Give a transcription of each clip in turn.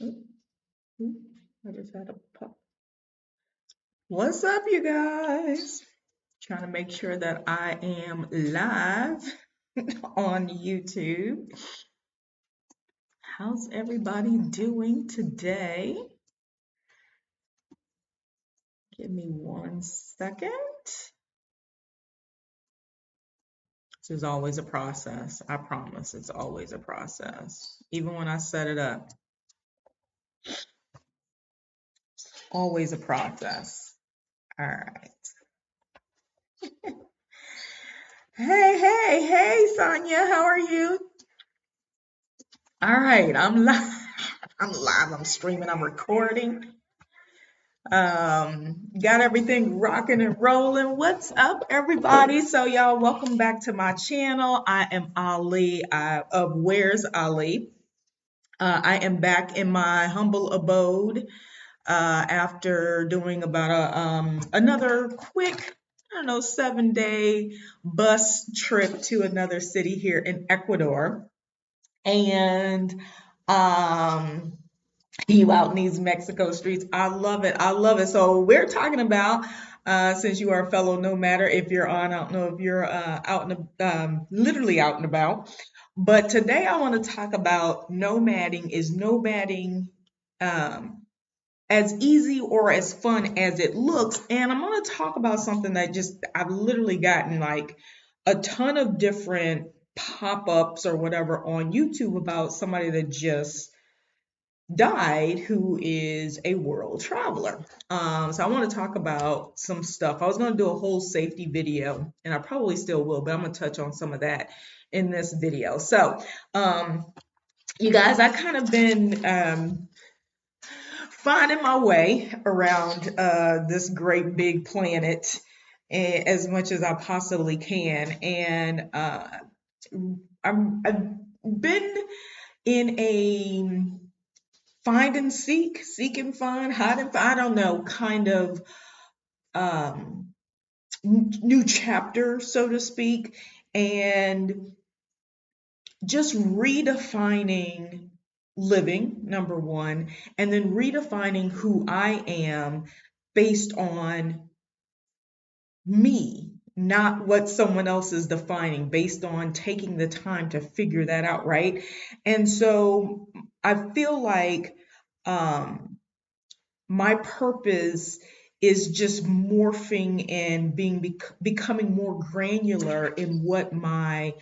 Oop, oop, I just had a pop. What's up, you guys? Trying to make sure that I am live on YouTube. How's everybody doing today? Give me 1 second. This is always a process. I promise it's always a process. Even when I set it up, always a process. All right. Hey, Sonia, how are you? All right, I'm live. I'm live. I'm streaming. I'm recording. Got everything rocking and rolling. What's up, everybody? So, y'all, welcome back to my channel. I am Ali of Where's Ali. I am back in my humble abode after doing about another quick, I don't know, 7-day bus trip to another city here in Ecuador. And you out in these Mexico streets. I love it. I love it. So we're talking about, since you are a fellow nomader, if you're on, I don't know if you're out and literally out and about, but today I want to talk about nomading. Is nomading as easy or as fun as it looks? And I'm going to talk about something that just I've literally gotten like a ton of different pop-ups or whatever on YouTube about somebody that just died who is a world traveler. So I want to talk about some stuff. I was going to do a whole safety video, and I probably still will, but I'm going to touch on some of that in this video. So, you guys, I kind of been finding my way around this great big planet as much as I possibly can, and I've been in a find and seek and find, hide and find, I don't know, kind of um, new chapter, so to speak, and just redefining living, number one, and then redefining who I am based on me, not what someone else is defining, based on taking the time to figure that out, right? And so I feel like um, my purpose is just morphing and becoming more granular in what my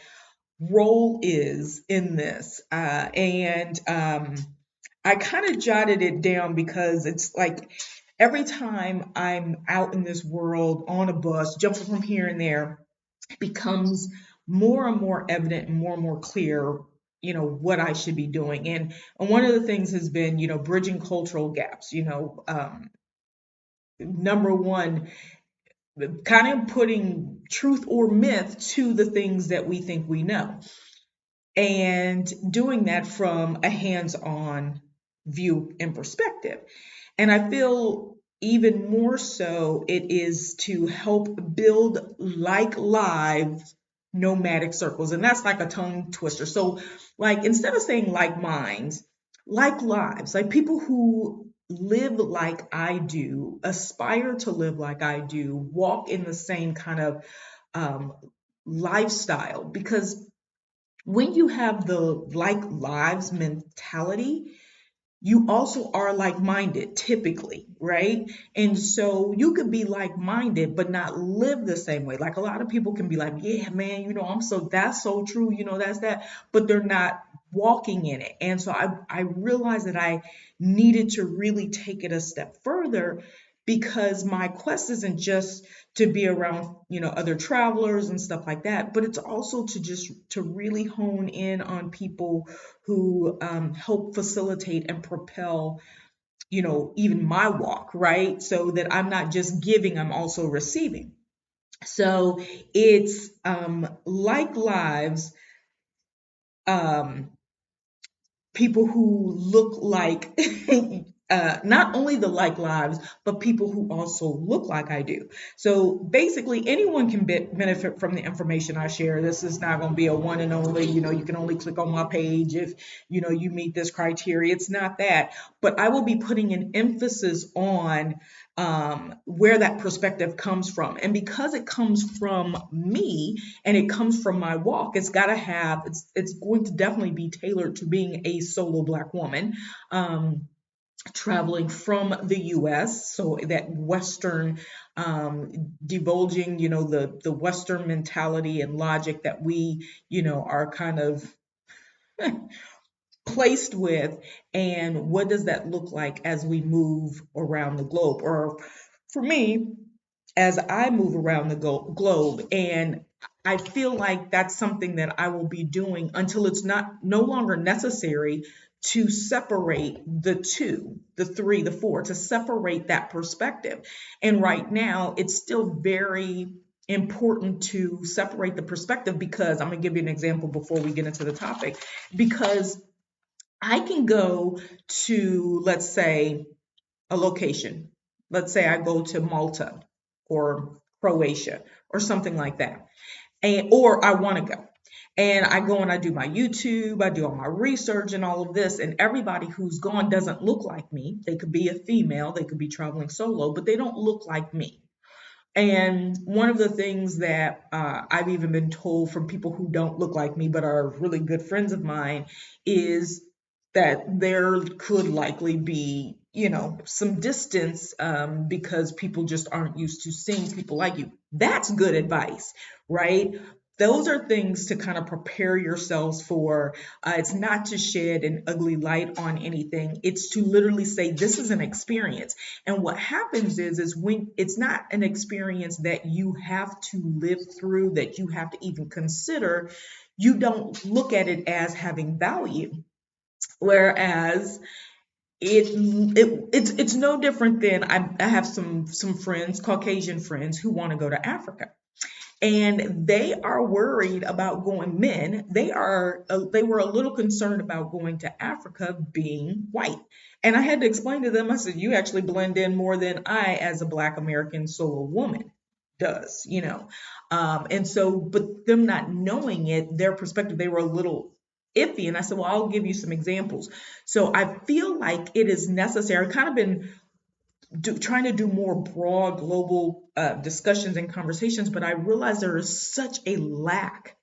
role is in this. And I kind of jotted it down because it's like every time I'm out in this world on a bus, jumping from here and there, it becomes more and more evident and more clear, what I should be doing. And one of the things has been, bridging cultural gaps, number one, kind of putting truth or myth to the things that we think we know, and doing that from a hands-on view and perspective. And I feel even more so it is to help build like lives nomadic circles. And that's like a tongue twister. So like instead of saying like minds, like lives, like people who live like I do, aspire to live like I do, walk in the same kind of um, lifestyle. Because when you have the like lives mentality, you also are like minded typically, right? And so you could be like minded, but not live the same way. Like a lot of people can be like, yeah, man, that's so true, that's that, but they're not walking in it. And so I realized that I needed to really take it a step further, because my quest isn't just to be around, other travelers and stuff like that, but it's also to really hone in on people who help facilitate and propel, even my walk, right? So that I'm not just giving, I'm also receiving. So it's like lives, um, people who look like not only the like lives, but people who also look like I do. So basically, anyone can benefit from the information I share. This is not going to be a one and only, you can only click on my page if, you meet this criteria. It's not that. But I will be putting an emphasis on where that perspective comes from. And because it comes from me and it comes from my walk, it's going to definitely be tailored to being a solo Black woman. Traveling from the US, so that Western, divulging, the Western mentality and logic that we, are kind of placed with, and what does that look like as we move around the globe? Or for me, as I move around the globe. And I feel like that's something that I will be doing until it's no longer necessary to separate the two, the three, the four, to separate that perspective. And right now, it's still very important to separate the perspective, because I'm going to give you an example before we get into the topic. Because I can go to, let's say, a location. Let's say I go to Malta or Croatia or something like that. Or I want to go. And I go and I do my YouTube, I do all my research and all of this. And everybody who's gone doesn't look like me. They could be a female, they could be traveling solo, but they don't look like me. And one of the things that I've even been told from people who don't look like me but are really good friends of mine is that there could likely be, some distance, because people just aren't used to seeing people like you. That's good advice, right? Those are things to kind of prepare yourselves for. It's not to shed an ugly light on anything. It's to literally say, this is an experience. And what happens is when it's not an experience that you have to live through, that you have to even consider, you don't look at it as having value. Whereas it's no different than I have some friends, Caucasian friends, who want to go to Africa, and they are worried about going. Men, they were a little concerned about going to Africa being white. And I had to explain to them, I said, you actually blend in more than I, as a Black American solo woman, does. And so, but them not knowing it, their perspective, they were a little iffy. And I said, well, I'll give you some examples. So I feel like it is necessary. I've kind of been trying to do more broad global discussions and conversations, but I realize there is such a lack.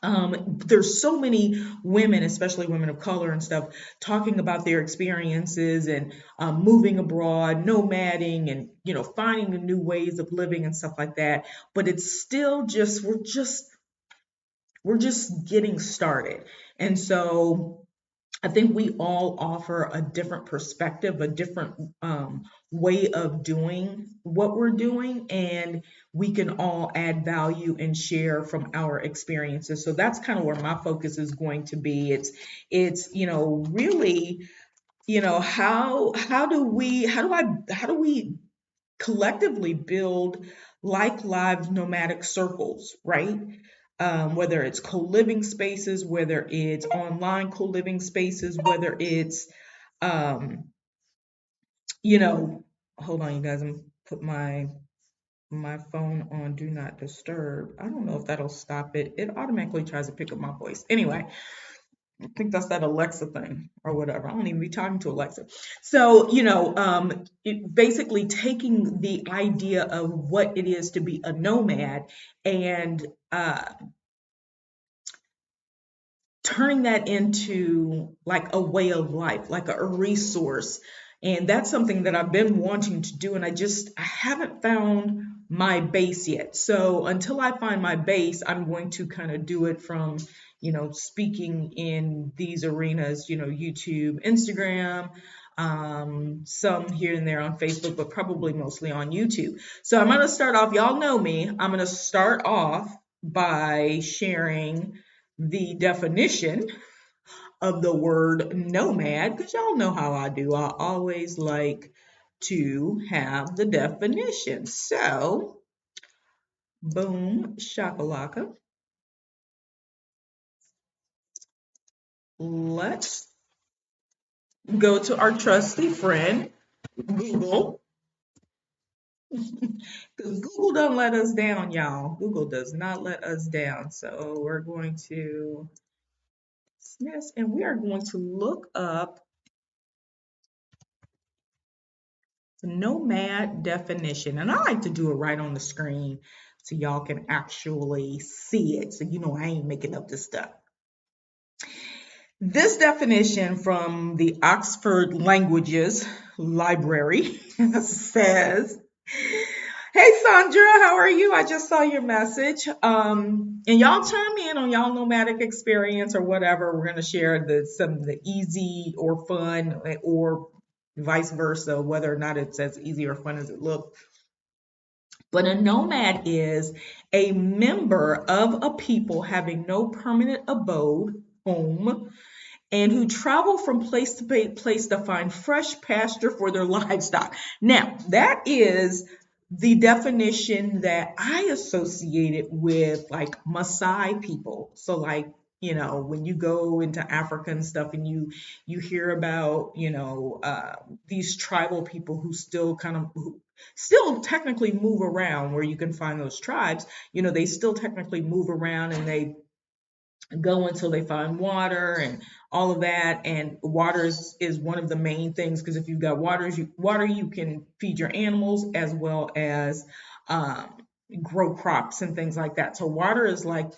There's so many women, especially women of color and stuff, talking about their experiences and moving abroad, nomading, and finding new ways of living and stuff like that. But it's still just we're just getting started, and so I think we all offer a different perspective, a different way of doing what we're doing, and we can all add value and share from our experiences. So that's kind of where my focus is going to be. It's really, how do we collectively build like live nomadic circles, right? Whether it's co-living spaces, whether it's online co-living spaces, whether it's, um, you know, hold on, you guys, I'm put my phone on do not disturb. I don't know if that'll stop it. It automatically tries to pick up my voice. Anyway, I think that's that Alexa thing or whatever. I don't even be talking to Alexa. So, basically taking the idea of what it is to be a nomad and turning that into like a way of life, like a resource. And that's something that I've been wanting to do, and I haven't found my base yet. So until I find my base, I'm going to kind of do it from, speaking in these arenas, YouTube, Instagram, some here and there on Facebook, but probably mostly on YouTube. So I'm going to start off, y'all know me, I'm going to start off by sharing the definition of the word nomad, because y'all know how I do. I always like to have the definition. So, boom, shakalaka. Let's go to our trusty friend, Google, because Google don't let us down, y'all. Google does not let us down. So we're going to dismiss and we are going to look up the nomad definition. And I like to do it right on the screen so y'all can actually see it. So you know I ain't making up this stuff. This definition from the Oxford Languages Library says, hey Sandra, how are you? I just saw your message. And y'all chime in on y'all nomadic experience or whatever. We're gonna share some of the easy or fun or vice versa, whether or not it's as easy or fun as it looks. But a nomad is a member of a people having no permanent abode, home, and who travel from place to place to find fresh pasture for their livestock. Now, that is the definition that I associated with like Maasai people. So like, you know, when you go into Africa and stuff and you hear about, these tribal people who still who still technically move around where you can find those tribes, they still technically move around and they go until they find water and all of that. And water is one of the main things because if you've got water, you can feed your animals as well as um, grow crops and things like that. So water is like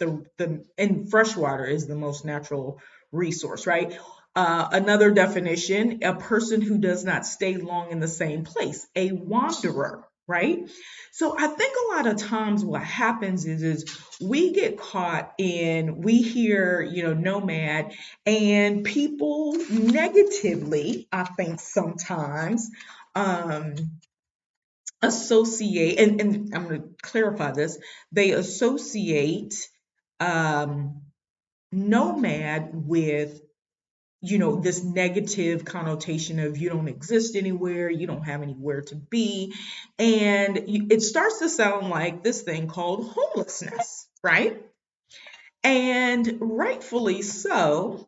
and fresh water is the most natural resource, right? Another definition, a person who does not stay long in the same place, a wanderer, right? So I think a lot of times what happens is we get caught we hear, nomad, and people negatively, I think sometimes, um, associate, and I'm going to clarify this, they associate um, nomad with this negative connotation of you don't exist anywhere, you don't have anywhere to be. And it starts to sound like this thing called homelessness, right? And rightfully so,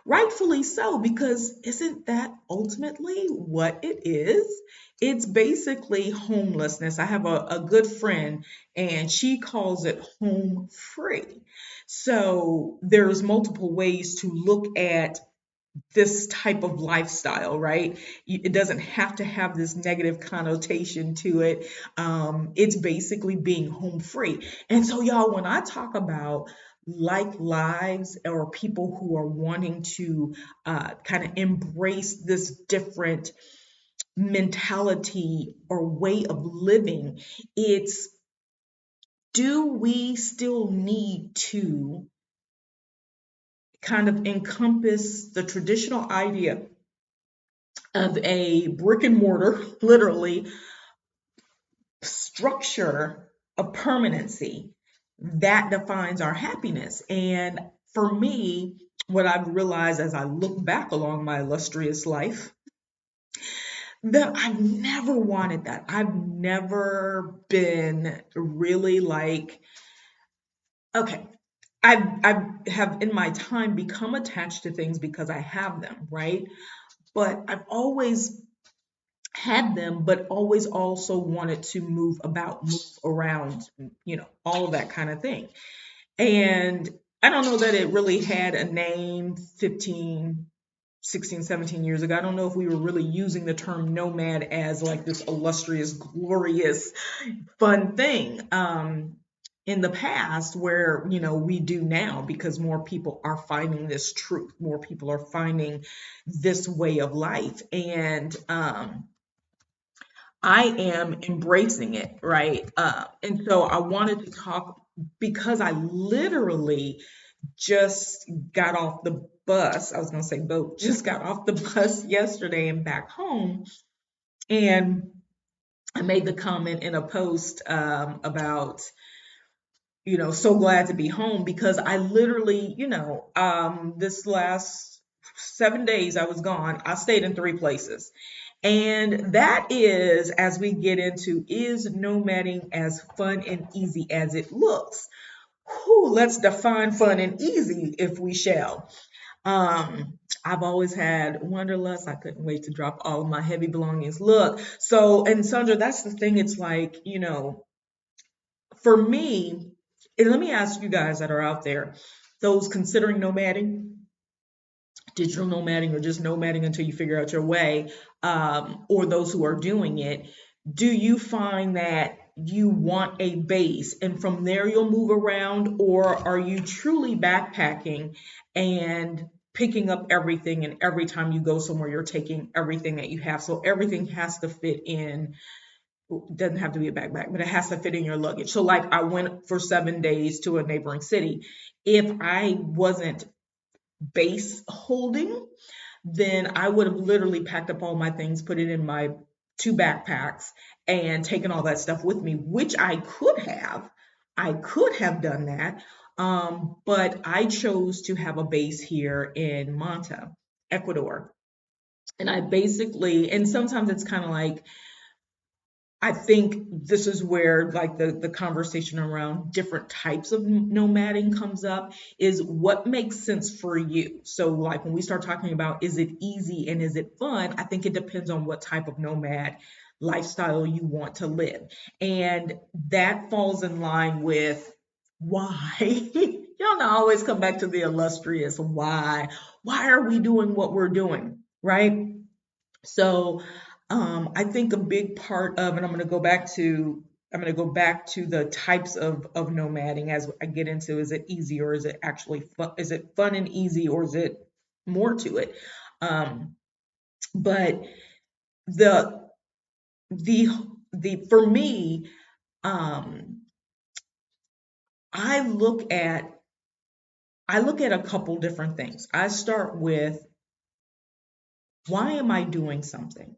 because isn't that ultimately what it is? It's basically homelessness. I have a good friend and she calls it home free. So there's multiple ways to look at this type of lifestyle, right? It doesn't have to have this negative connotation to it. It's basically being home free. And so, y'all, when I talk about like lives or people who are wanting to kind of embrace this different mentality or way of living, it's do we still need to kind of encompass the traditional idea of a brick and mortar, literally, structure of permanency that defines our happiness? And for me, what I've realized as I look back along my illustrious life, that I've never wanted that. I've never been really like, okay, I have in my time become attached to things because I have them, right? But I've always had them, but always also wanted to move about, move around, all of that kind of thing. And I don't know that it really had a name 15, 16, 17 years ago. I don't know if we were really using the term nomad as like this illustrious, glorious, fun thing. In the past where we do now, because more people are finding this truth, more people are finding this way of life, and I am embracing it, right? And so I wanted to talk because I literally just got off the bus. I was going to say boat, just got off the bus yesterday and back home. And I made the comment in a post about, so glad to be home because I literally, this last 7 days I was gone, I stayed in 3 places. And that is, as we get into, is nomading as fun and easy as it looks? Let's define fun and easy if we shall. I've always had wanderlust. I couldn't wait to drop all of my heavy belongings. Look, so, and Sandra, that's the thing. It's like, for me, and let me ask you guys that are out there, those considering nomading, digital nomading, or just nomading until you figure out your way, or those who are doing it, do you find that you want a base and from there you'll move around, or are you truly backpacking and picking up everything, and every time you go somewhere you're taking everything that you have, so everything has to fit in? Doesn't have to be a backpack, but it has to fit in your luggage. So like I went for 7 days to a neighboring city. If I wasn't base holding, then I would have literally packed up all my things, put it in my 2 backpacks, and taken all that stuff with me, which I could have. I could have done that. But I chose to have a base here in Manta, Ecuador. And I basically, and sometimes it's kind of like, I think this is where like the conversation around different types of nomading comes up, is what makes sense for you. So like when we start talking about is it easy and is it fun, I think it depends on what type of nomad lifestyle you want to live. And that falls in line with why. Y'all know I always come back to the illustrious why. Why are we doing what we're doing, right? So I think a big part of, and I'm going to go back to the types of nomading as I get into, is it easy or is it actually fun? Is it fun and easy, or is it more to it? Um, but the the for me, um, I look at a couple different things. I start with, why am I doing something?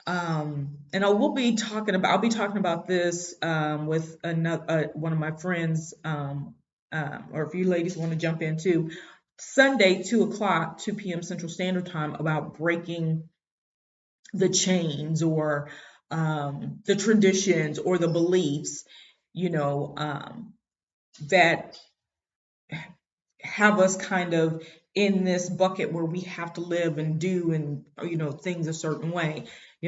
And I'll be talking about this with another one of my friends, or if you ladies want to jump in too, Sunday, 2 o'clock, 2 p.m. Central Standard Time, about breaking the chains, or the traditions or the beliefs, that have us kind of in this bucket where we have to live and do and things a certain way.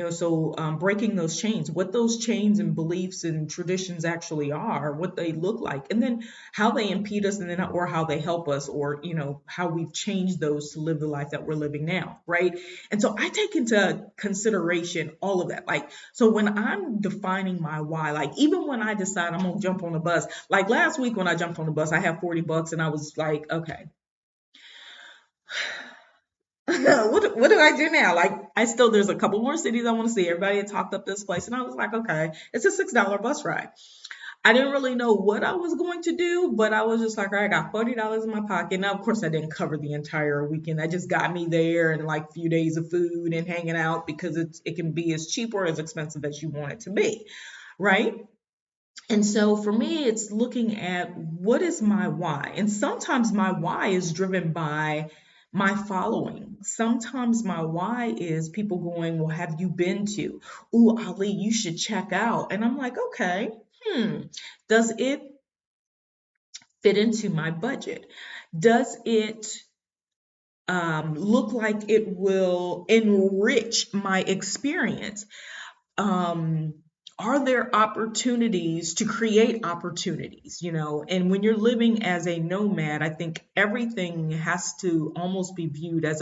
So breaking those chains, what those chains and beliefs and traditions actually are, what they look like, and then how they impede us, and then or how they help us, or how we've changed those to live the life that we're living now, right? And so I take into consideration all of that. Like, so when I'm defining my why, like even when I decide I'm gonna jump on the bus, like last week when I jumped on the bus, I had $40 and I was like, okay, what do I do now? Like, there's a couple more cities I want to see. Everybody had talked up this place, and I was like, okay, it's a $6 bus ride. I didn't really know what I was going to do, but I was just like, all right, I got $40 in my pocket. Now, of course, I didn't cover the entire weekend. That just got me there and like a few days of food and hanging out, because it can be as cheap or as expensive as you want it to be, right? And so for me, it's looking at what is my why. And sometimes my why is driven by my following. Sometimes my why is people going, well, have you been to? Ooh, Ali, you should check out. And I'm like, okay, does it fit into my budget? Does it look like it will enrich my experience? um are there opportunities to create opportunities, and when you're living as a nomad, I think everything has to almost be viewed as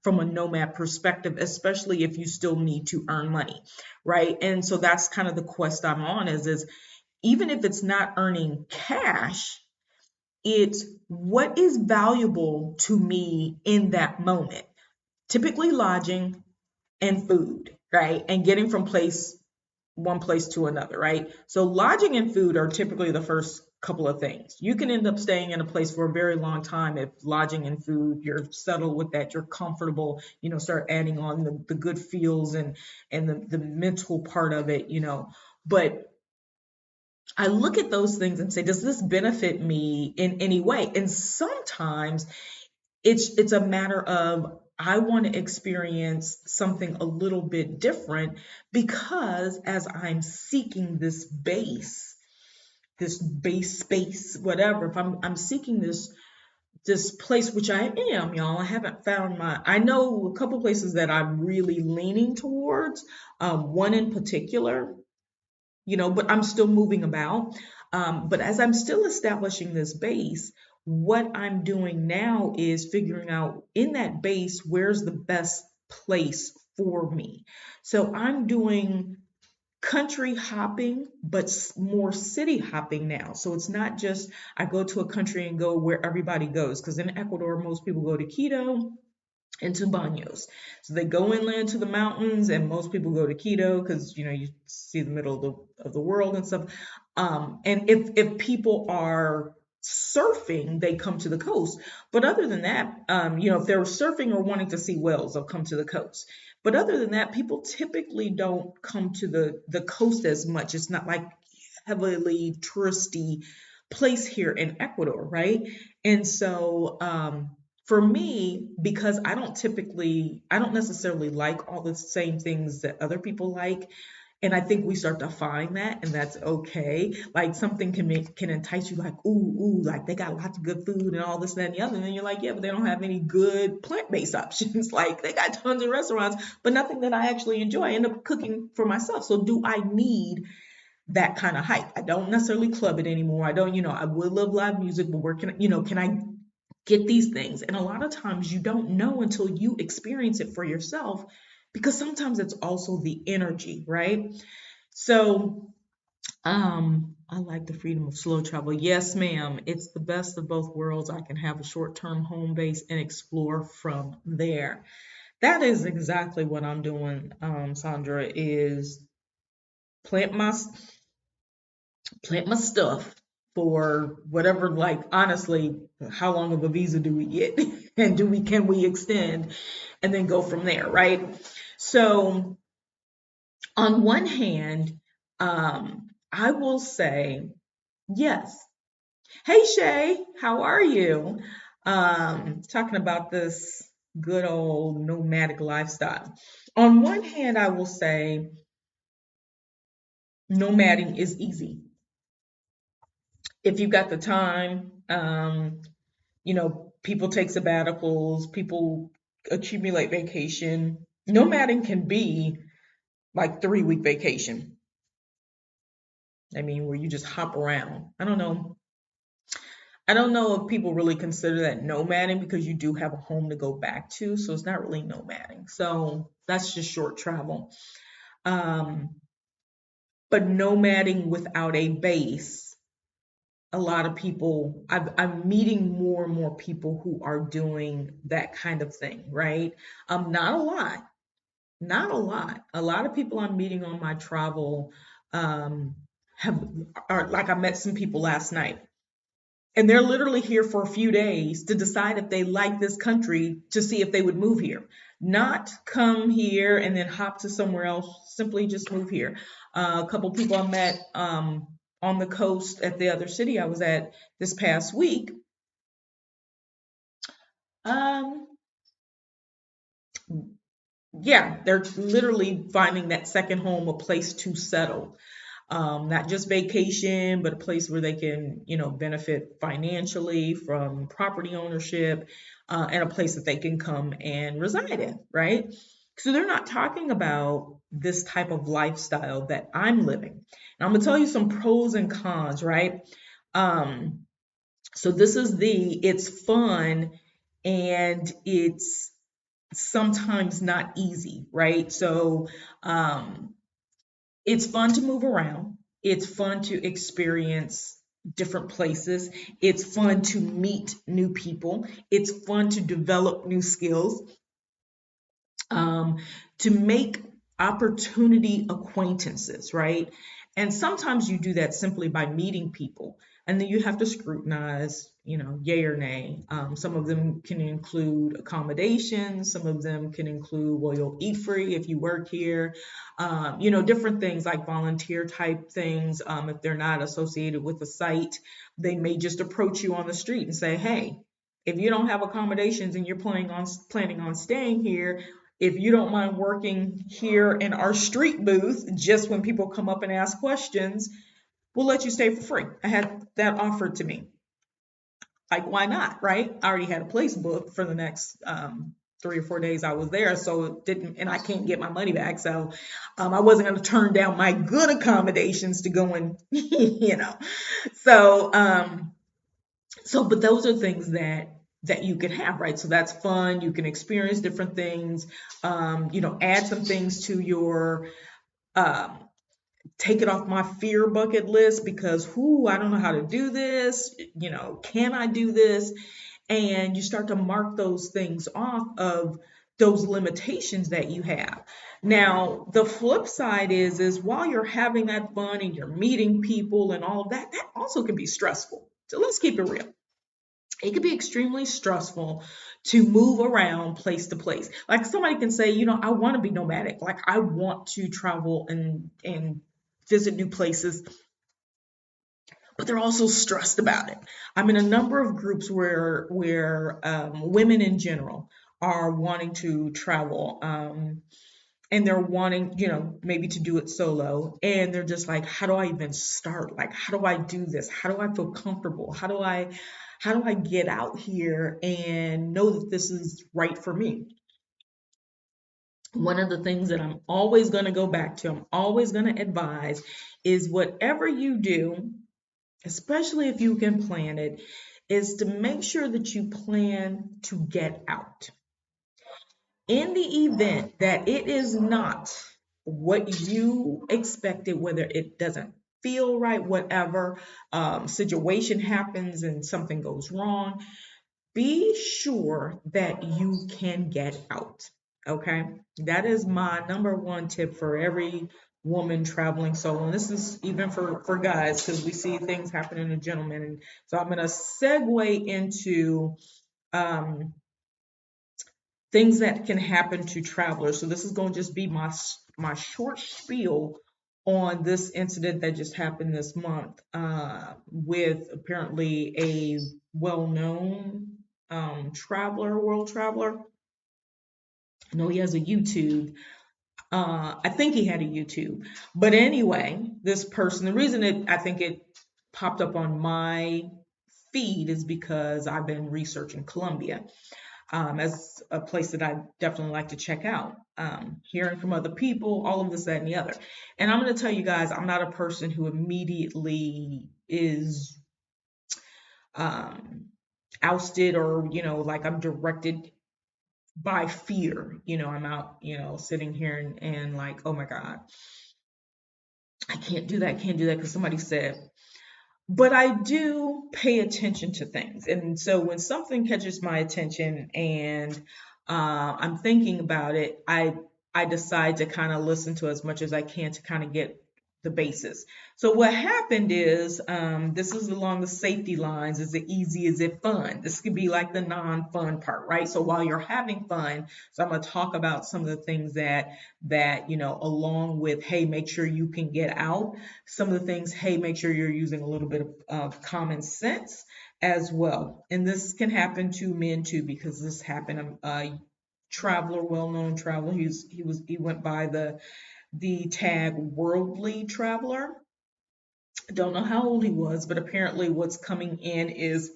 from a nomad perspective, especially if you still need to earn money, right? And so that's kind of the quest I'm on, is even if it's not earning cash, it's what is valuable to me in that moment, typically lodging and food, right? And getting from one place to another, right? So lodging and food are typically the first couple of things. You can end up staying in a place for a very long time if lodging and food, you're settled with that, you're comfortable, start adding on the good feels and the mental part of it, But I look at those things and say, does this benefit me in any way? And sometimes it's a matter of, I want to experience something a little bit different, because as I'm seeking this base space, whatever, if I'm seeking this place, which I am, y'all. I haven't found I know a couple places that I'm really leaning towards, one in particular, but I'm still moving about. But as I'm still establishing this base, what I'm doing now is figuring out in that base, where's the best place for me. So I'm doing country hopping, but more city hopping now. So it's not just I go to a country and go where everybody goes, because in Ecuador, most people go to Quito and to Banos. So they go inland to the mountains, and most people go to Quito because you see the middle of the world and stuff. And if people are surfing, they come to the coast. But other than that, if they're surfing or wanting to see whales, they'll come to the coast. But other than that, people typically don't come to the coast as much. It's not like heavily touristy place here in Ecuador, right? And so for me, because I don't necessarily like all the same things that other people like. And I think we start to find that, and that's okay. Like something can entice you, like, ooh, like they got lots of good food and all this, that, and the other. And then you're like, yeah, but they don't have any good plant-based options. Like they got tons of restaurants, but nothing that I actually enjoy. I end up cooking for myself. So do I need that kind of hype? I don't necessarily club it anymore. I don't, I would love live music, but where can I get these things? And a lot of times you don't know until you experience it for yourself, because sometimes it's also the energy, right? So I like the freedom of slow travel. Yes, ma'am. It's the best of both worlds. I can have a short-term home base and explore from there. That is exactly what I'm doing, Sandra, is plant my stuff for whatever, like honestly, how long of a visa do we get? And can we extend and then go from there, right? So on one hand, I will say yes. Hey Shay, how are you? Talking about this good old nomadic lifestyle. On one hand, I will say nomading is easy if you've got the time. People take sabbaticals, people accumulate vacation. Nomading can be like 3-week vacation. I mean, where you just hop around. I don't know. I don't know if people really consider that nomading, because you do have a home to go back to. So it's not really nomading. So that's just short travel. But nomading without a base, a lot of people, I'm meeting more and more people who are doing that kind of thing, right? Not a lot, not a lot. A lot of people I'm meeting on my travel um, are like, I met some people last night, and they're literally here for a few days to decide if they like this country, to see if they would move here. Not come here and then hop to somewhere else, simply just move here. A couple people I met on the coast at the other city I was at this past week. Um, yeah, they're literally finding that second home, a place to settle. Not just vacation, but a place where they can, benefit financially from property ownership, and a place that they can come and reside in, right? So they're not talking about this type of lifestyle that I'm living. And I'm gonna tell you some pros and cons, right? So this is it's fun, and it's sometimes not easy, right? So it's fun to move around. It's fun to experience different places. It's fun to meet new people. It's fun to develop new skills, to make opportunity acquaintances, right? And sometimes you do that simply by meeting people, and then you have to scrutinize, yay or nay. Some of them can include accommodations. Some of them can include, well, you'll eat free if you work here. Different things like volunteer type things. If they're not associated with a site, they may just approach you on the street and say, hey, if you don't have accommodations and you're planning on staying here, if you don't mind working here in our street booth, just when people come up and ask questions, we'll let you stay for free. I had that offered to me. Like, why not, right? I already had a place booked for the next 3 or 4 days I was there, so it didn't, and I can't get my money back, so I wasn't going to turn down my good accommodations to go and, So, but those are things that you can have, right? So that's fun. You can experience different things. Add some things to your um, take it off my fear bucket list because I don't know how to do this. Can I do this? And you start to mark those things off of those limitations that you have. Now, the flip side is while you're having that fun and you're meeting people and all of that, that also can be stressful. So let's keep it real. It can be extremely stressful to move around place to place. Like somebody can say, I want to be nomadic. Like I want to travel and visit new places, but they're also stressed about it. I'm in a number of groups where women in general are wanting to travel, and they're wanting, maybe to do it solo, and they're just like, how do I even start? Like, how do I do this? How do I feel comfortable? How do I get out here and know that this is right for me? One of the things that I'm always going to go back to, I'm always going to advise is whatever you do, especially if you can plan it, is to make sure that you plan to get out. In the event that it is not what you expected, whether it doesn't feel right, whatever situation happens and something goes wrong, be sure that you can get out. Okay, that is my number one tip for every woman traveling solo. And this is even for guys because we see things happening to gentlemen. And so I'm going to segue into things that can happen to travelers. So this is going to just be my short spiel on this incident that just happened this month with apparently a well-known world traveler. I know he has a YouTube. I think he had a YouTube. But anyway, this person, the reason I think it popped up on my feed is because I've been researching Colombia as a place that I definitely like to check out. Hearing from other people, all of this, that, and the other. And I'm going to tell you guys, I'm not a person who immediately is ousted or, like I'm directed by fear. I'm out, sitting here and like, oh my God, I can't do that, because somebody said. But I do pay attention to things. And so when something catches my attention and I'm thinking about it, I decide to kind of listen to as much as I can to kind of get the basis. So what happened is, this is along the safety lines. Is it easy? Is it fun? This could be like the non-fun part, right? So while you're having fun, so I'm going to talk about some of the things that along with, hey, make sure you can get out. Some of the things, hey, make sure you're using a little bit of common sense as well. And this can happen to men too, because this happened. Traveler, well-known traveler. He went by the tag worldly traveler. I don't know how old he was, but apparently what's coming in is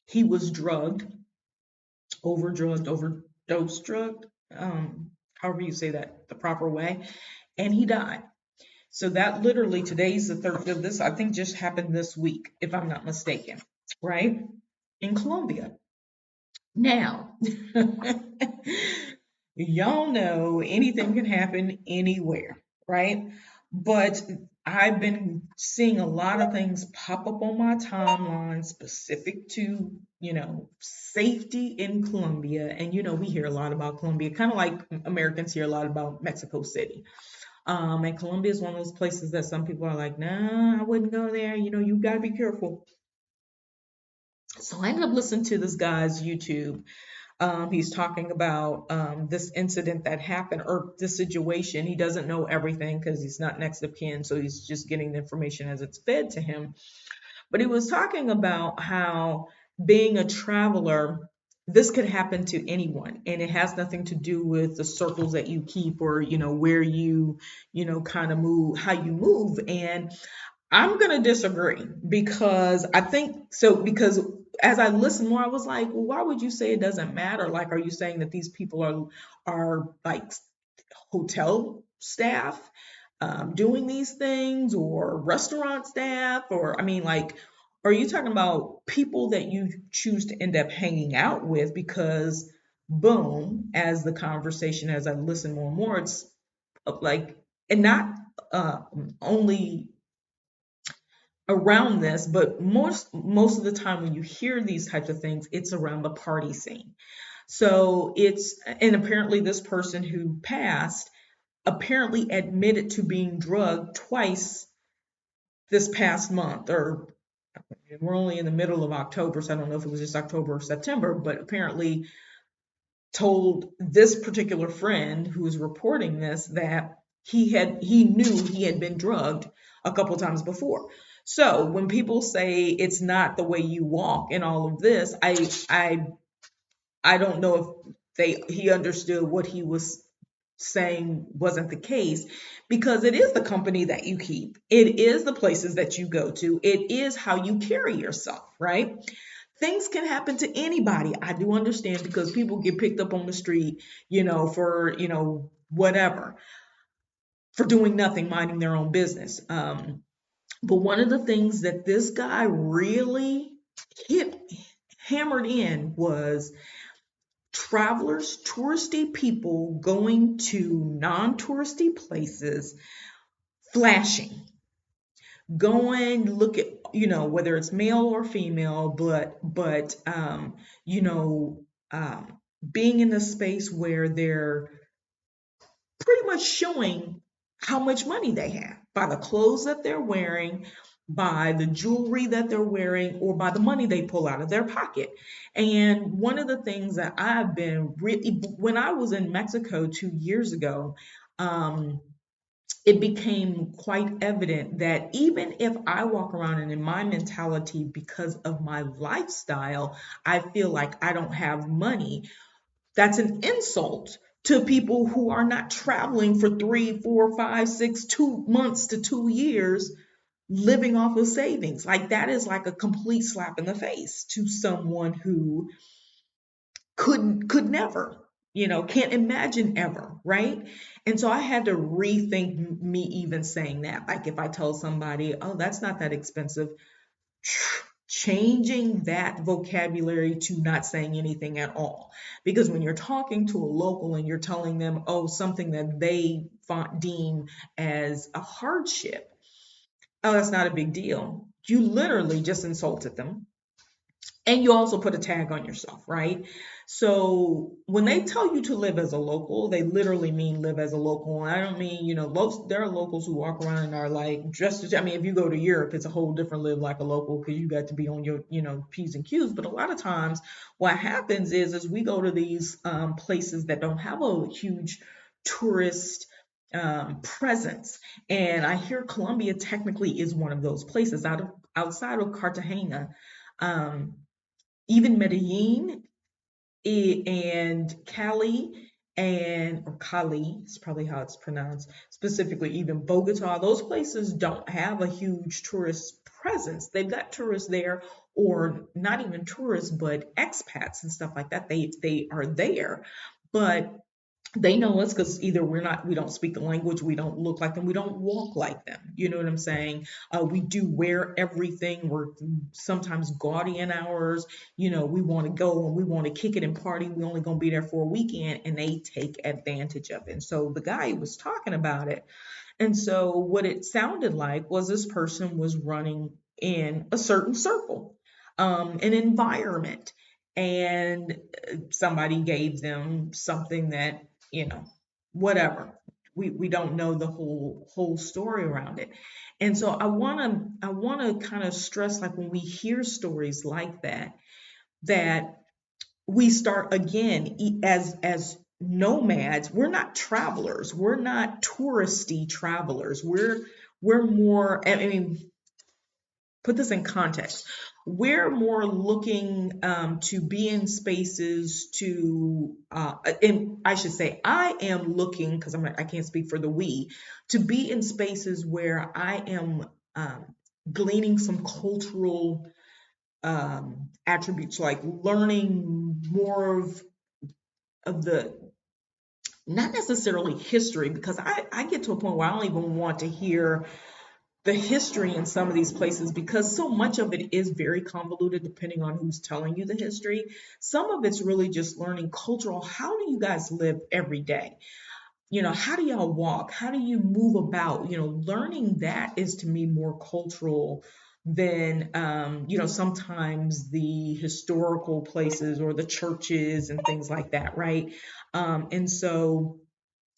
he was drugged, overdose drugged, however you say that the proper way, and he died. So that literally, today's the third of this, I think just happened this week, if I'm not mistaken, right? In Colombia. Now, y'all know anything can happen anywhere, right? But I've been seeing a lot of things pop up on my timeline specific to, safety in Colombia. And, we hear a lot about Colombia, kind of like Americans hear a lot about Mexico City. And Colombia is one of those places that some people are like, nah, I wouldn't go there. You got to be careful. So I ended up listening to this guy's YouTube. He's talking about this incident that happened, or this situation. He doesn't know everything because he's not next of kin, so he's just getting the information as it's fed to him. But he was talking about how being a traveler, this could happen to anyone, and it has nothing to do with the circles that you keep or where you kind of move, how you move. And I'm going to disagree because I think so. Because as I listened more, I was like, well, why would you say it doesn't matter? Like, are you saying that these people are like hotel staff doing these things, or restaurant staff, or I mean, like, are you talking about people that you choose to end up hanging out with? Because, boom, as the conversation, as I listen more and more, it's like, and not uh, only around this, but most of the time when you hear these types of things, it's around the party scene. So it's, and apparently this person who passed apparently admitted to being drugged twice this past month, or we're only in the middle of October, so I don't know if it was just October or September, but apparently told this particular friend who was reporting this that he knew he had been drugged a couple times before. So when people say it's not the way you walk and all of this, I don't know if he understood what he was saying wasn't the case, because it is the company that you keep. It is the places that you go to. It is how you carry yourself, right? Things can happen to anybody. I do understand, because people get picked up on the street, for, whatever, for doing nothing, minding their own business. But one of the things that this guy really hit hammered in was travelers, touristy people going to non-touristy places, flashing, going look at, whether it's male or female, but you know being in a space where they're pretty much showing how much money they have by the clothes that they're wearing, by the jewelry that they're wearing, or by the money they pull out of their pocket. And one of the things that I've been really, when I was in Mexico 2 years ago, um, it became quite evident that even if I walk around and in my mentality, because of my lifestyle, I feel like I don't have money, that's an insult to people who are not traveling for 3, 4, 5, 6, 2 months to 2 years, living off of savings. Like, that is like a complete slap in the face to someone who could never, can't imagine ever, right? And so I had to rethink me even saying that. Like, if I tell somebody, oh, that's not that expensive, changing that vocabulary to not saying anything at all. Because when you're talking to a local and you're telling them, oh, something that they deem as a hardship, oh, that's not a big deal, you literally just insulted them, and you also put a tag on yourself, right? So when they tell you to live as a local, they literally mean live as a local. And I don't mean, there are locals who walk around and are like dressed I mean, if you go to Europe, it's a whole different live like a local, because you got to be on your, P's and Q's. But a lot of times what happens is we go to these places that don't have a huge tourist presence. And I hear Colombia technically is one of those places outside of Cartagena. Um, Even Medellin, and Cali, or Cali is probably how it's pronounced, specifically even Bogota, those places don't have a huge tourist presence. They've got tourists there, or not even tourists, but expats and stuff like that. They are there, but they know us because either we don't speak the language, we don't look like them, we don't walk like them. You know what I'm saying? We do wear everything. We're sometimes gaudy in ours. We want to go and we want to kick it and party. We only gonna be there for a weekend, and they take advantage of it. And so the guy was talking about it. And so what it sounded like was this person was running in a certain circle, an environment, and somebody gave them something that, you know, whatever. We don't know the whole story around it. And so I wanna kind of stress, like, when we hear stories like that we start again, as nomads. We're not travelers, we're not touristy travelers, we're more, I mean, put this in context, we're more looking to be in spaces to and I should say I am looking, because I can't speak for the we, to be in spaces where I am um, gleaning some cultural attributes, like learning more of the, not necessarily history, because I get to a point where I don't even want to hear the history in some of these places, because so much of it is very convoluted depending on who's telling you the history. Some of it's really just learning cultural. How do you guys live every day? How do y'all walk? How do you move about? Learning that is to me more cultural than, sometimes the historical places or the churches and things like that, right? And so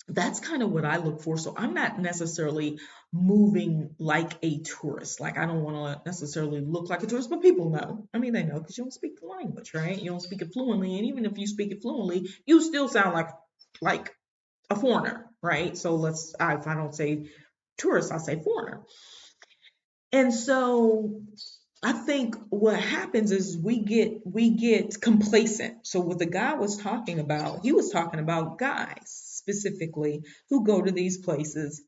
that's kind of what I look for. So I'm not necessarily moving like a tourist. Like, I don't want to necessarily look like a tourist, but people know. I mean, they know because you don't speak the language, right? You don't speak it fluently, and even if you speak it fluently, you still sound like a foreigner, right? So if I don't say tourist, I say foreigner. And so I think what happens is we get complacent. So what the guy was talking about, he was talking about guys specifically who go to these places,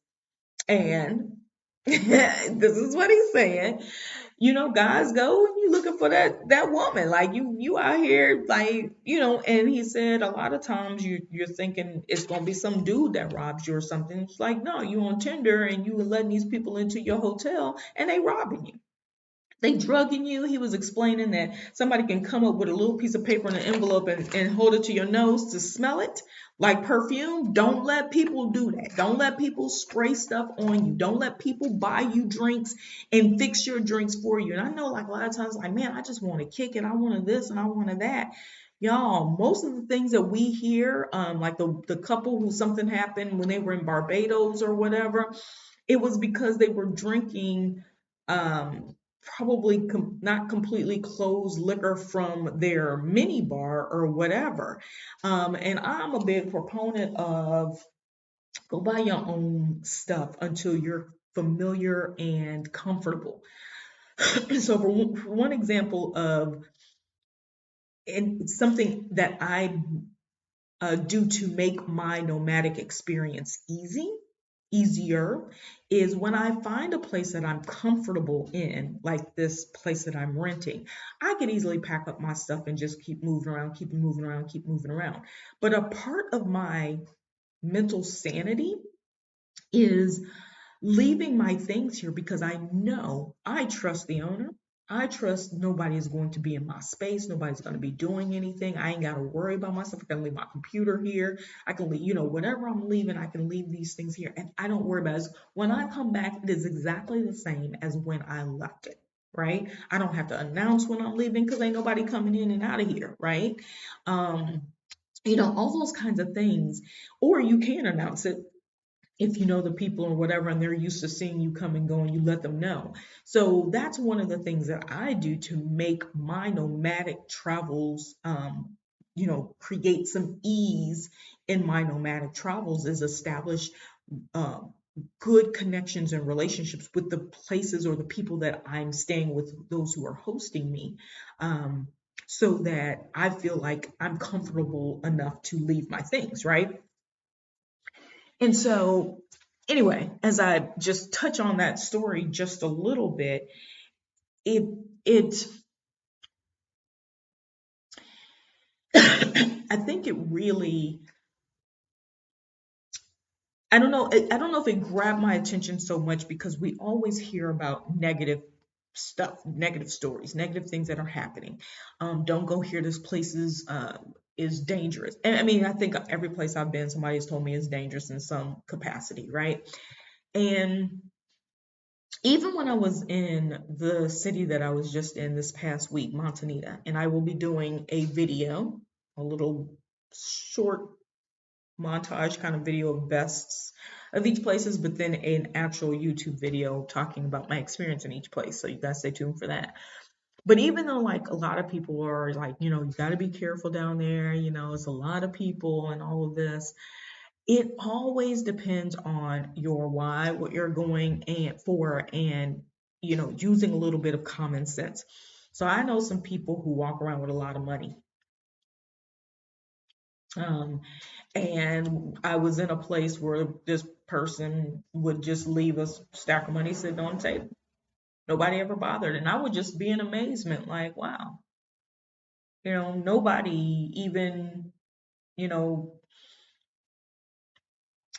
and this is what he's saying. Guys go and you looking for that woman, like you out here, like, and he said a lot of times you're thinking it's gonna be some dude that robs you or something. It's like, no, you on Tinder and you letting these people into your hotel and they robbing you. They drugging you. He was explaining that somebody can come up with a little piece of paper in an envelope and hold it to your nose to smell it like perfume. Don't let people do that. Don't let people spray stuff on you. Don't let people buy you drinks and fix your drinks for you. And I know, like, a lot of times, like, man, I just want to kick it. I wanted this and I wanted that. Y'all, most of the things that we hear, like the couple who something happened when they were in Barbados or whatever, it was because they were drinking probably not completely closed liquor from their mini bar or whatever. And I'm a big proponent of go buy your own stuff until you're familiar and comfortable. So for one example of, and something that I do to make my nomadic experience easier, is when I find a place that I'm comfortable in, like this place that I'm renting, I can easily pack up my stuff and just keep moving around, keep moving around, keep moving around. But a part of my mental sanity is leaving my things here because I know I trust the owner. I trust nobody is going to be in my space. Nobody's going to be doing anything. I ain't got to worry about myself. I can leave my computer here. I can leave, whatever I'm leaving, I can leave these things here. And I don't worry about it. When I come back, it is exactly the same as when I left it, right? I don't have to announce when I'm leaving because ain't nobody coming in and out of here, right? Um, all those kinds of things. Or you can announce it if you know the people or whatever, and they're used to seeing you come and go, and you let them know. So that's one of the things that I do to make my nomadic travels, create some ease in my nomadic travels, is establish um, good connections and relationships with the places or the people that I'm staying with, those who are hosting me, so that I feel like I'm comfortable enough to leave my things, right? And so, anyway, as I just touch on that story just a little bit, it it I think it really, I don't know if it grabbed my attention so much because we always hear about negative stuff, negative stories, negative things that are happening. Don't go here. This place is dangerous. And I mean, I think every place I've been, somebody has told me is dangerous in some capacity, right? And even when I was in the city that I was just in this past week, Montanita, and I will be doing a video, a little short montage kind of video of bests of each places, but then an actual YouTube video talking about my experience in each place. So you guys stay tuned for that. But even though, like, a lot of people are like, you got to be careful down there, it's a lot of people and all of this, it always depends on your why, what you're going and for, and using a little bit of common sense. So I know some people who walk around with a lot of money. Um, and I was in a place where this person would just leave a stack of money sitting on the table. Nobody ever bothered. And I would just be in amazement, like, wow, nobody even, you know,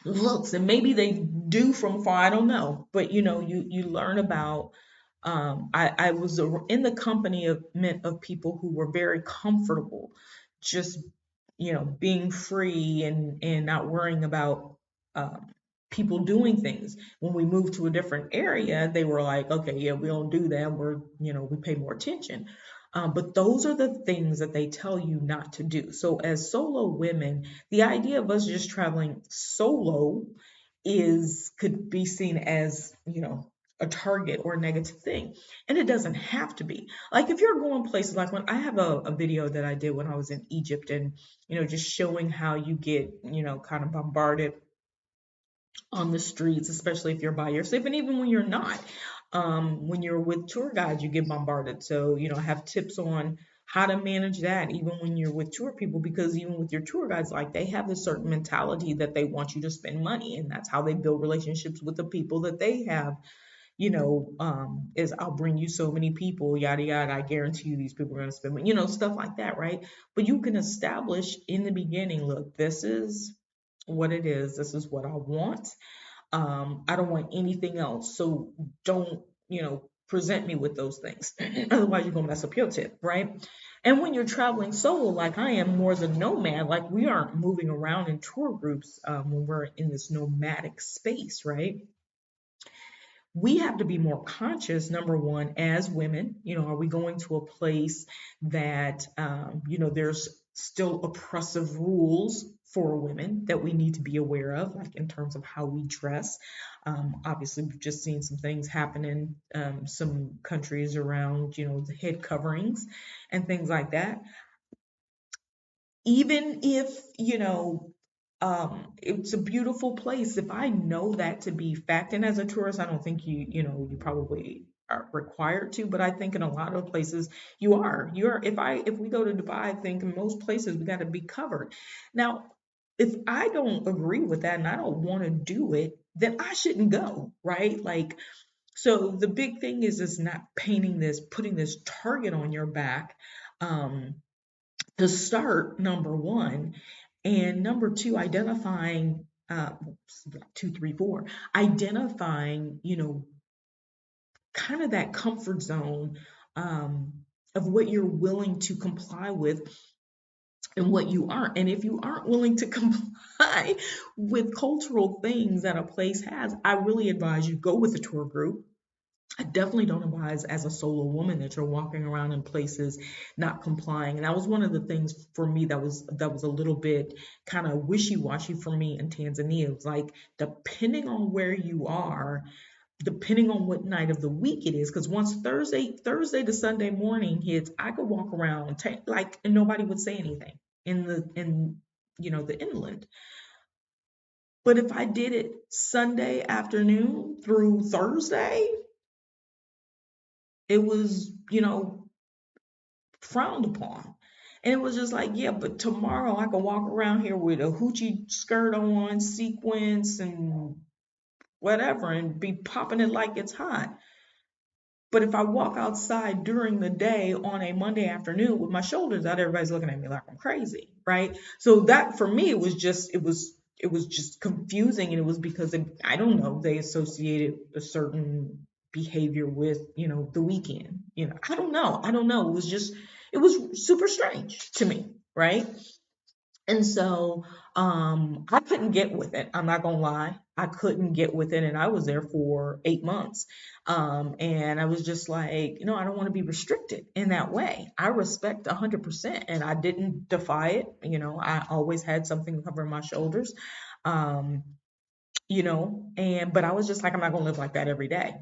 looks, and maybe they do from afar, I don't know. But you learn about, I was in the company of people who were very comfortable just being free and not worrying about um, people doing things. When we moved to a different area, they were like, okay, yeah, we don't do that, we pay more attention. But those are the things that they tell you not to do. So as solo women, the idea of us just traveling solo is could be seen as, a target or a negative thing. And it doesn't have to be. Like if you're going places, like when I have a video that I did when I was in Egypt, and just showing how you get, kind of bombarded on the streets, especially if you're by yourself, and even when you're not. When you're with tour guides, you get bombarded. So, I have tips on how to manage that even when you're with tour people, because even with your tour guides, like they have this certain mentality that they want you to spend money, and that's how they build relationships with the people that they have. Is I'll bring you so many people, yada yada. I guarantee you these people are going to spend money, stuff like that, right? But you can establish in the beginning, look, this is what it is. This is what I want. I don't want anything else. So don't, present me with those things. Otherwise, you're going to mess up your tip, right? And when you're traveling solo, like I am, more the nomad, like we aren't moving around in tour groups when we're in this nomadic space, right? We have to be more conscious, number one, as women. Are we going to a place that there's still oppressive rules for women that we need to be aware of, like in terms of how we dress? Obviously we've just seen some things happen in some countries around the head coverings and things like that. Even if it's a beautiful place, if I know that to be fact, and as a tourist, I don't think you probably are required to, but I think in a lot of places you're if we go to Dubai, I think in most places we got to be covered. Now if I don't agree with that and I don't want to do it, then I shouldn't go, right? Like, so the big thing is not putting this target on your back. To start, number one, and number two, identifying, two, three, four, identifying, kind of that comfort zone um, of what you're willing to comply with and what you aren't. And if you aren't willing to comply with cultural things that a place has, I really advise you go with a tour group. I definitely don't advise as a solo woman that you're walking around in places not complying. And that was one of the things for me that was a little bit kind of wishy-washy for me in Tanzania. It was like, depending on where you are, depending on what night of the week it is, because once Thursday to Sunday morning hits, I could walk around like, and nobody would say anything in the inland. But if I did it Sunday afternoon through Thursday, it was, frowned upon. And it was just like, yeah, but tomorrow I can walk around here with a hoochie skirt on, sequins, and whatever, and be popping it like it's hot. But if I walk outside during the day on a Monday afternoon with my shoulders out, everybody's looking at me like I'm crazy, right? So that for me, it was just confusing, and it was because I don't know, they associated a certain behavior with the weekend. I don't know. It was super strange to me, right? And so I couldn't get with it. I'm not gonna lie. I couldn't get with it. And I was there for 8 months. And I was just like, I don't want to be restricted in that way. I respect 100%. And I didn't defy it. I always had something covering my shoulders. Um, but I was just like, I'm not gonna live like that every day.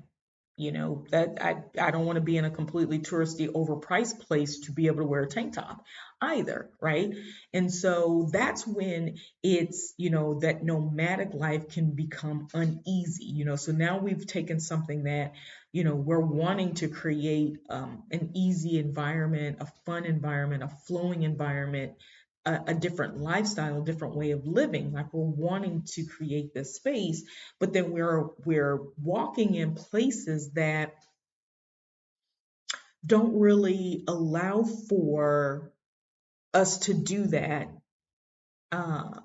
That I don't want to be in a completely touristy overpriced place to be able to wear a tank top either, right? And so that's when it's, that nomadic life can become uneasy. So now we've taken something that, we're wanting to create an easy environment, a fun environment, a flowing environment, a different lifestyle, a different way of living. Like, we're wanting to create this space, but then we're walking in places that don't really allow for us to do that uh,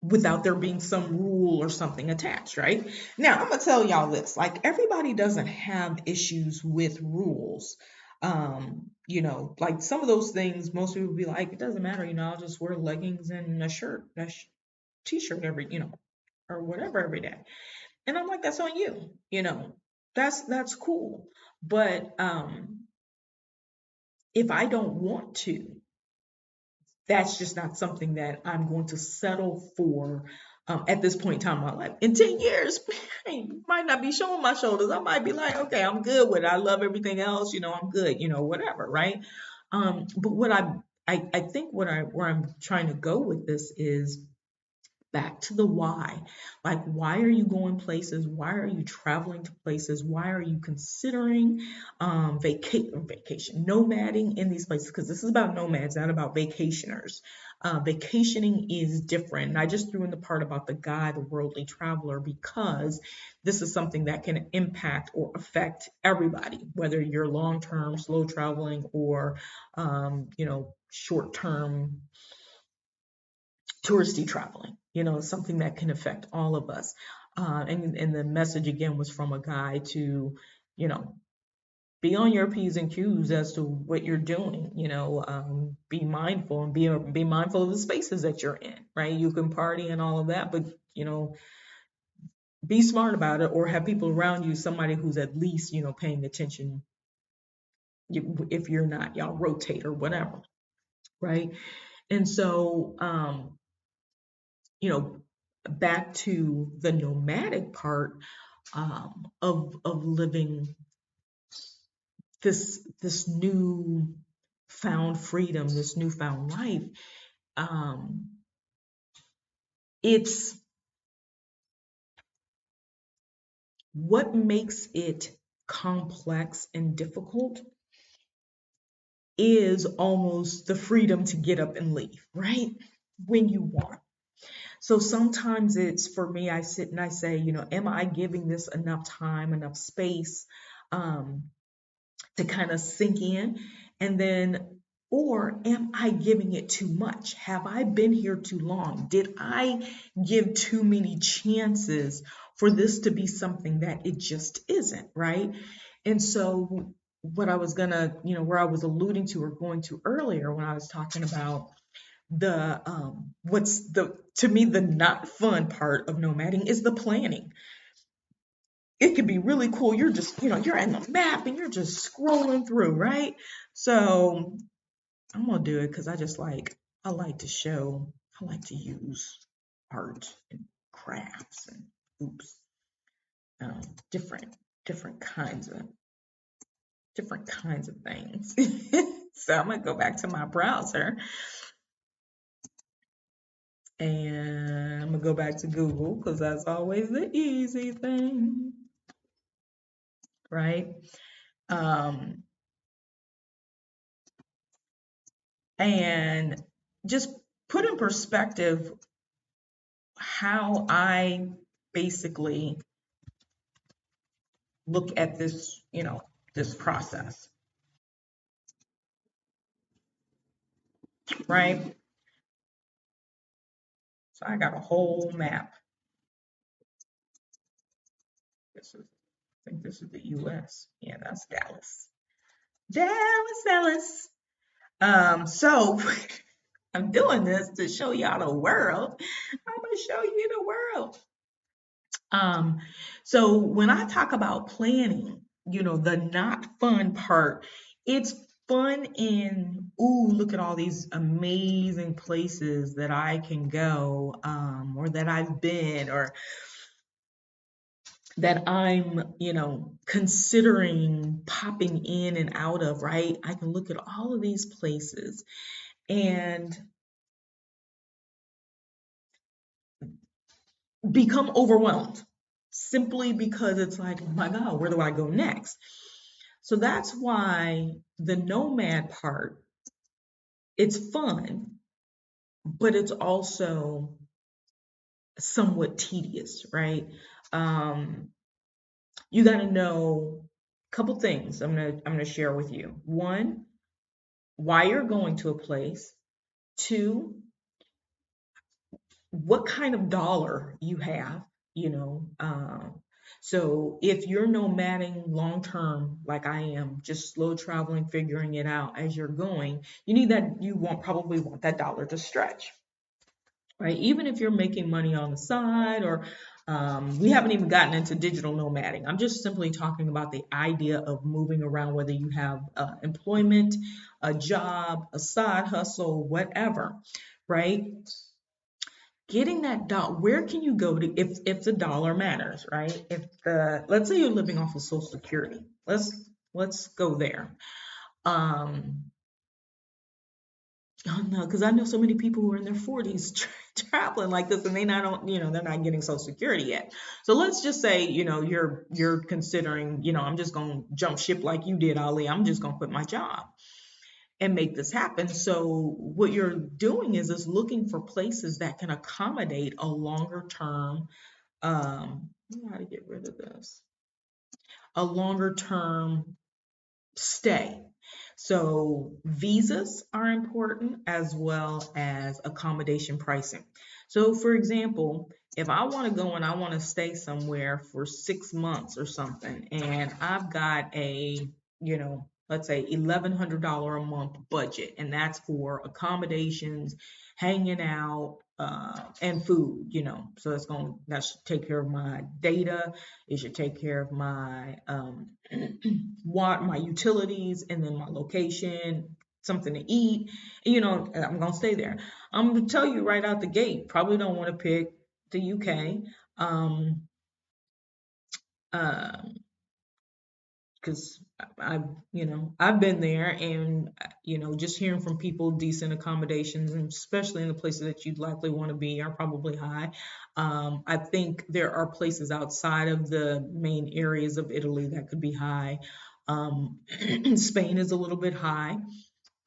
without there being some rule or something attached, right? Now, I'm gonna tell y'all this, like everybody doesn't have issues with rules. Like some of those things, most people be like, it doesn't matter, I'll just wear leggings and a shirt, t-shirt every, or whatever every day. And I'm like, that's on you, that's cool. But if I don't want to, that's just not something that I'm going to settle for at this point in time in my life. In 10 years, I might not be showing my shoulders. I might be like, okay, I'm good with it. I love everything else, I'm good, whatever, right? But I think where I'm trying to go with this is back to the why. Like, why are you going places? Why are you traveling to places? Why are you considering vacation, nomading in these places? Because this is about nomads, not about vacationers. Vacationing is different. And I just threw in the part about the guy, the worldly traveler, because this is something that can impact or affect everybody, whether you're long term, slow traveling, or, short term touristy traveling, something that can affect all of us. And the message again was from a guy to, you know, be on your P's and Q's as to what you're doing, be mindful and be mindful of the spaces that you're in, right? You can party and all of that, but, be smart about it or have people around you, somebody who's at least, paying attention. If you're not, y'all rotate or whatever, right? And so, you know, back to the nomadic part of living this new found freedom, this newfound life. Um, it's what makes it complex and difficult is almost the freedom to get up and leave, right? When you want. So sometimes it's for me, I sit and I say, am I giving this enough time, enough space um, to kind of sink in? And then, or am I giving it too much? Have I been here too long? Did I give too many chances for this to be something that it just isn't, right? And so, what I was gonna, where I was alluding to or going to earlier when I was talking about the what's the to me the not fun part of nomading is the planning. It could be really cool. You're just, you're in the map and you're just scrolling through, right? So I'm gonna do it because I like to show, I like to use art and crafts and oops, um, different different kinds of things. So I'm gonna go back to my browser and I'm gonna go back to Google because that's always the easy thing, right? Um, and just put in perspective how I basically look at this, this process, right? So I got a whole map. I think this is the US. Yeah, that's Dallas. Dallas. So I'm doing this to show y'all the world. I'm gonna show you the world. Um, so when I talk about planning, the not fun part, it's fun in, ooh, look at all these amazing places that I can go, or that I've been, or that I'm, considering popping in and out of, right? I can look at all of these places and become overwhelmed simply because it's like, oh my God, where do I go next? So that's why the nomad part, it's fun, but it's also somewhat tedious, right? Um, you got to know Couple things I'm gonna share with you. One, why you're going to a place. Two, what kind of dollar you have, you know. So if you're nomading long term, like I am, just slow traveling, figuring it out as you're going, you need that, you want probably want that dollar to stretch, right? Even if you're making money on the side, or we haven't even gotten into digital nomading. I'm just simply talking about the idea of moving around, whether you have employment, a job, a side hustle, whatever, right? Getting that dollar, where can you go to if the dollar matters, right? If the, let's say you're living off of Social Security, let's go there. Um, oh no, because I know so many people who are in their 40s traveling like this, and they not, you know, they're not getting Social Security yet. So let's just say, you know, you're considering, you know, I'm just gonna jump ship like you did, Ali. I'm just gonna quit my job and make this happen. So what you're doing is looking for places that can accommodate a longer term, I know how to get rid of this, a longer term stay. So visas are important, as well as accommodation pricing. So for example, if I want to go and I want to stay somewhere for 6 months or something, and I've got a, you know, let's say $1,100 a month budget, and that's for accommodations, hanging out, and food, you know. So that should take care of my data. It should take care of my my utilities, and then my location, something to eat. You know, I'm gonna stay there. I'm gonna tell you right out the gate, probably don't want to pick the UK. Um, uh, because I've, you know, I've been there, and you know, just hearing from people, decent accommodations, and especially in the places that you'd likely want to be, are probably high. I think there are places outside of the main areas of Italy that could be high. Um, Spain is a little bit high.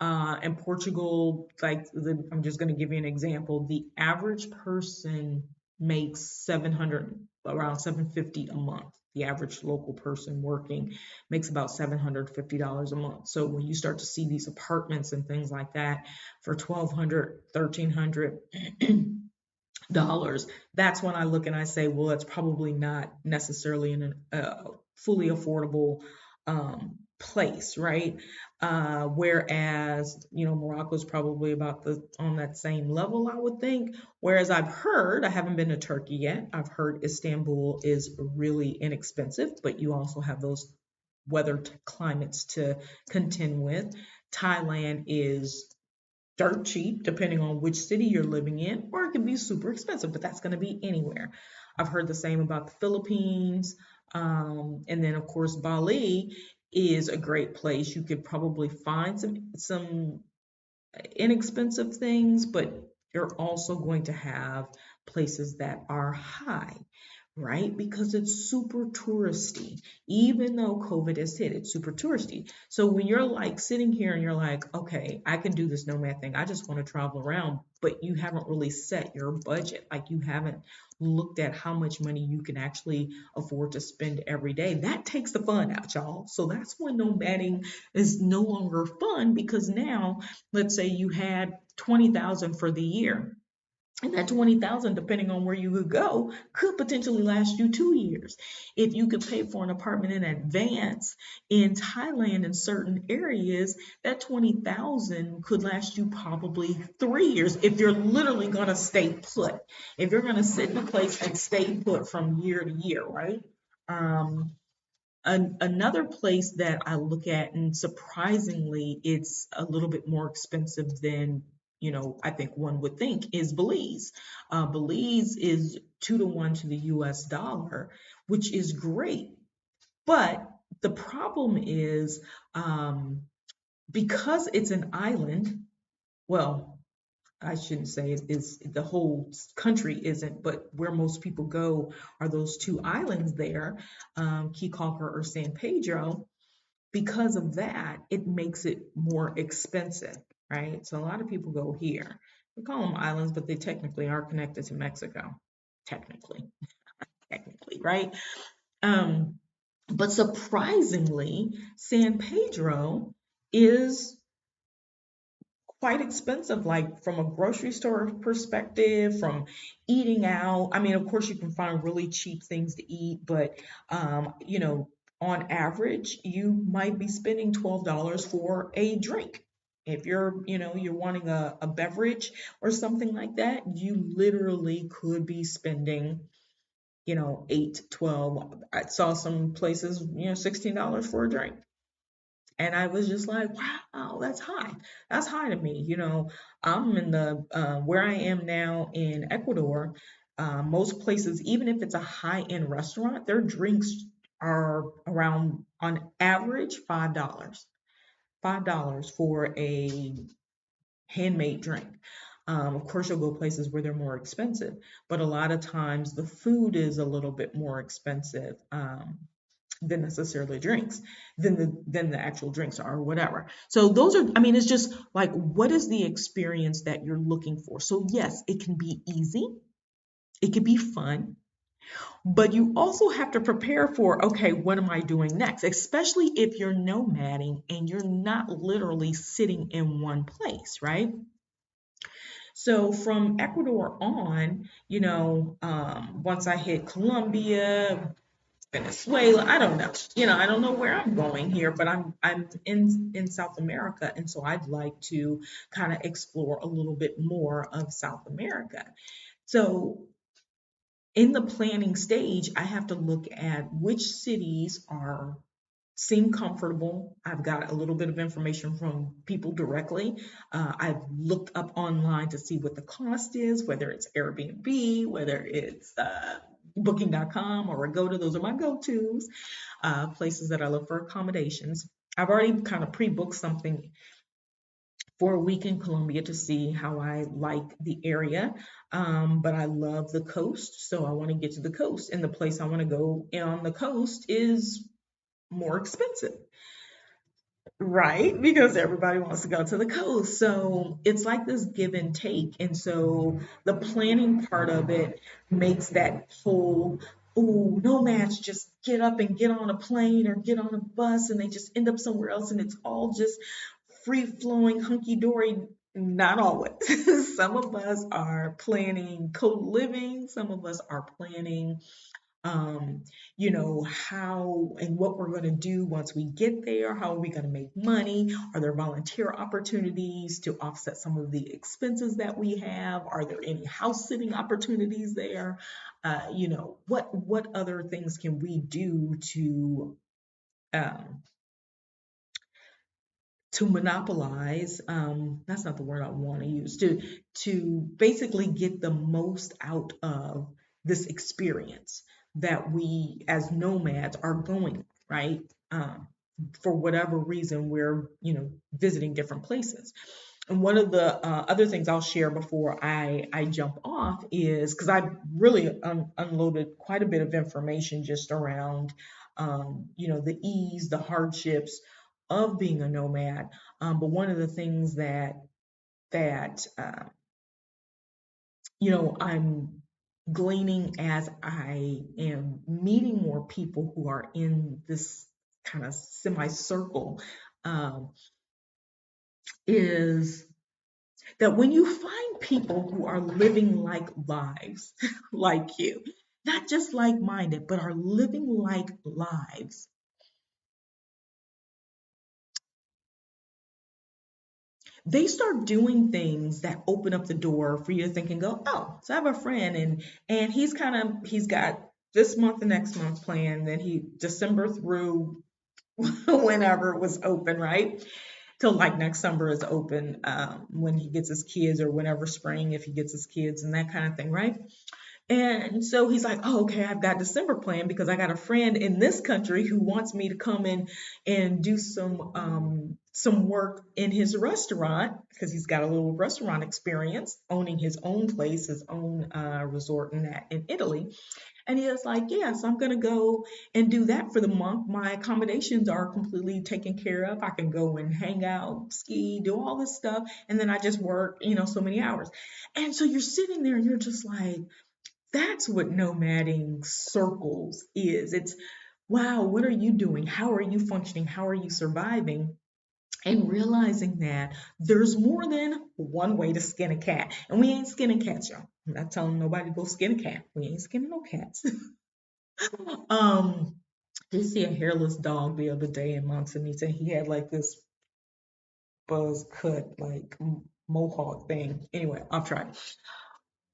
And Portugal, I'm just going to give you an example. The average person makes 700, around 750 a month. The average local person working makes about $750 a month. So when you start to see these apartments and things like that for 1,200, 1,300 dollars, that's when I look and I say, well, it's probably not necessarily in a fully affordable place, right? Whereas, you know, Morocco's probably about the on that same level, I would think. Whereas I've heard, I haven't been to Turkey yet, I've heard Istanbul is really inexpensive, but you also have those climates to contend with. Thailand is dirt cheap, depending on which city you're living in, or it can be super expensive, but that's going to be anywhere. I've heard the same about the Philippines. And then, of course, Bali is a great place. You could probably find some inexpensive things, but you're also going to have places that are high, right? Because it's super touristy. Even though COVID has hit, it's super touristy. So when you're like sitting here and you're like, okay, I can do this nomad thing, I just want to travel around, but you haven't really set your budget. Like, you haven't looked at how much money you can actually afford to spend every day. That takes the fun out, y'all. So that's when nomading is no longer fun, because now, let's say you had 20,000 for the year. And that 20,000, depending on where you would go, could potentially last you 2 years. If you could pay for an apartment in advance in Thailand in certain areas, that 20,000 could last you probably 3 years if you're literally gonna stay put. If you're gonna sit in a place and stay put from year to year, right? Um, Another place that I look at, and surprisingly, it's a little bit more expensive than, you know, I think one would think, is Belize. Belize is 2 to 1 to the US dollar, which is great. But the problem is, because it's an island, well, I shouldn't say it is, the whole country isn't, but where most people go are those two islands there, Key or San Pedro. Because of that, it makes it more expensive, right? So a lot of people go here. We call them islands, but they technically are connected to Mexico. Technically, right? Um, But surprisingly, San Pedro is quite expensive, like from a grocery store perspective, from eating out. I mean, of course, you can find really cheap things to eat, but on average, you might be spending $12 for a drink. If you're wanting a beverage or something like that, you literally could be spending, 8, 12. I saw some places, $16 for a drink. And I was just like, wow, that's high. That's high to me. I'm in the where I am now in Ecuador. Most places, even if it's a high-end restaurant, their drinks are around, on average, $5. $5 for a handmade drink. Of course, you'll go places where they're more expensive, but a lot of times the food is a little bit more expensive. Than necessarily drinks, than the actual drinks are, or whatever. So those are, I mean, it's just like, what is the experience that you're looking for? So yes, it can be easy, it can be fun, but you also have to prepare for, okay, what am I doing next? Especially if you're nomading and you're not literally sitting in one place, right? So from Ecuador on, once I hit Colombia, Venezuela. I don't know. I don't know where I'm going here, but I'm in South America, and so I'd like to kind of explore a little bit more of South America. So in the planning stage, I have to look at which cities are seem comfortable. I've got a little bit of information from people directly. I've looked up online to see what the cost is, whether it's Airbnb, whether it's Booking.com or Agoda. Those are my go-tos, places that I look for accommodations. I've already kind of pre-booked something for a week in Colombia to see how I like the area. But I love the coast, so I want to get to the coast. And the place I want to go on the coast is more expensive, right? Because everybody wants to go to the coast. So it's like this give and take. And so the planning part of it makes that whole, ooh, nomads just get up and get on a plane or get on a bus and they just end up somewhere else and it's all just free flowing, hunky dory. Not always. Some of us are planning co-living, some of us are planning how and what we're going to do once we get there. How are we going to make money? Are there volunteer opportunities to offset some of the expenses that we have? Are there any house sitting opportunities there? What other things can we do um, to monopolize, that's not the word I want to use, to basically get the most out of this experience that we as nomads are going, right? For whatever reason, we're, visiting different places. And one of the other things I'll share before I jump off is, because I really unloaded quite a bit of information just around, the ease, the hardships of being a nomad. But one of the things that I'm gleaning as I am meeting more people who are in this kind of semicircle, um, is that when you find people who are living like lives like you, not just like minded, but are living like lives, they start doing things that open up the door for you to think and go, oh, so I have a friend and he's got this month and next month planned, then he December through whenever it was open, right? Till like next summer is open, when he gets his kids, or whenever spring if he gets his kids and that kind of thing, right? And so he's like, oh, okay, I've got December planned because I got a friend in this country who wants me to come in and do some work in his restaurant, because he's got a little restaurant experience owning his own place, his own resort in that in Italy. And he was like, yes, I'm gonna go and do that for the month. My accommodations are completely taken care of. I can go and hang out, ski, do all this stuff, and then I just work, so many hours. And so you're sitting there and you're just like, that's what nomading circles is. It's wow, what are you doing? How are you functioning? How are you surviving? And realizing that there's more than one way to skin a cat. And we ain't skinning cats, y'all. I'm not telling nobody to go skin a cat. We ain't skinning no cats. um, did see a hairless dog the other day in Montanita. He had like this buzz cut, like mohawk thing. Anyway, I'll try.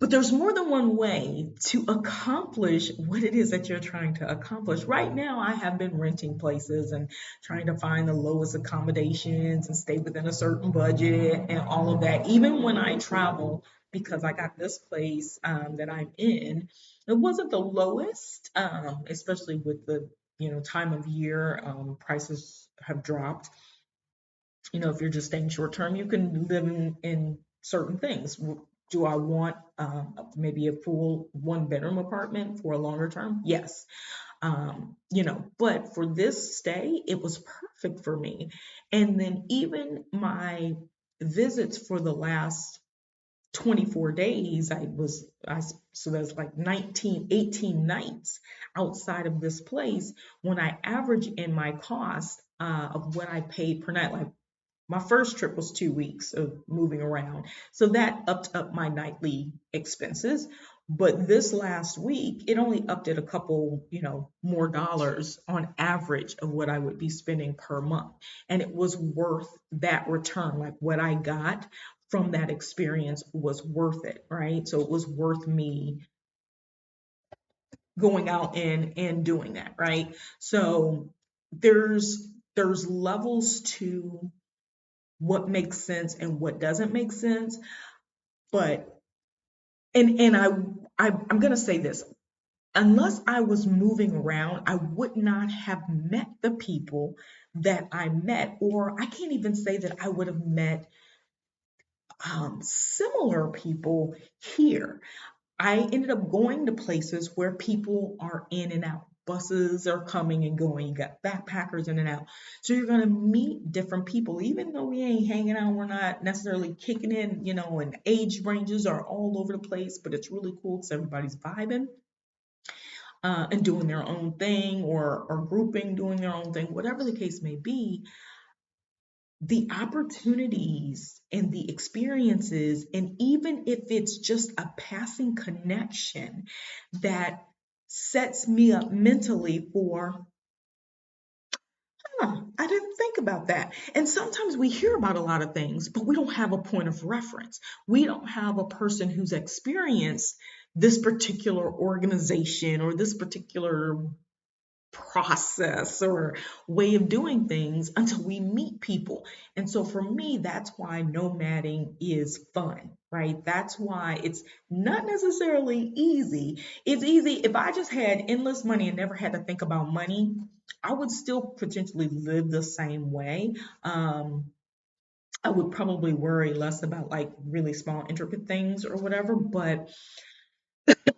But there's more than one way to accomplish what it is that you're trying to accomplish. Right now, I have been renting places and trying to find the lowest accommodations and stay within a certain budget and all of that. Even when I travel, because I got this place that I'm in, it wasn't the lowest, especially with the time of year. Prices have dropped. If you're just staying short term, you can live in certain things. Do I want maybe a full one bedroom apartment for a longer term? Yes. But for this stay, it was perfect for me. And then even my visits for the last 24 days, so that's like 18 nights outside of this place. When I average in my cost of what I paid per night, like my first trip was 2 weeks of moving around. So that upped up my nightly expenses. But this last week, it only upped it a couple, more dollars on average of what I would be spending per month. And it was worth that return. Like what I got from that experience was worth it, right? So it was worth me going out and doing that, right? So there's levels to what makes sense and what doesn't make sense. But I'm gonna say this. Unless I was moving around, I would not have met the people that I met, or I can't even say that I would have met similar people here. I ended up going to places where people are in and out. Buses are coming and going. You got backpackers in and out. So you're going to meet different people, even though we ain't hanging out. We're not necessarily kicking in, and age ranges are all over the place, but it's really cool because everybody's vibing and doing their own thing or grouping, doing their own thing, whatever the case may be. The opportunities and the experiences, and even if it's just a passing connection that sets me up mentally for, I didn't think about that. And sometimes we hear about a lot of things, but we don't have a point of reference. We don't have a person who's experienced this particular organization or this particular process or way of doing things until we meet people. And so for me, that's why nomading is fun, right? That's why it's not necessarily easy. It's easy if I just had endless money and never had to think about money, I would still potentially live the same way. I would probably worry less about like really small, intricate things or whatever, but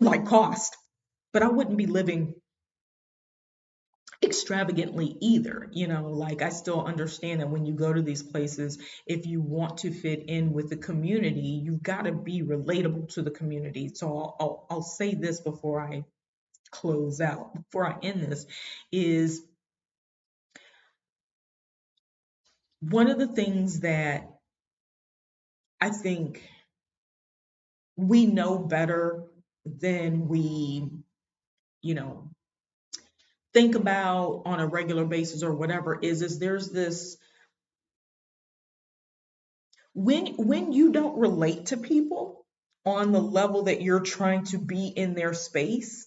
like cost. But I wouldn't be living extravagantly either. Like I still understand that when you go to these places, if you want to fit in with the community, you've got to be relatable to the community. So I'll say this before I close out, before I end this, is one of the things that I think we know better than we, you know, think about on a regular basis or whatever is there's this, when you don't relate to people on the level that you're trying to be in their space,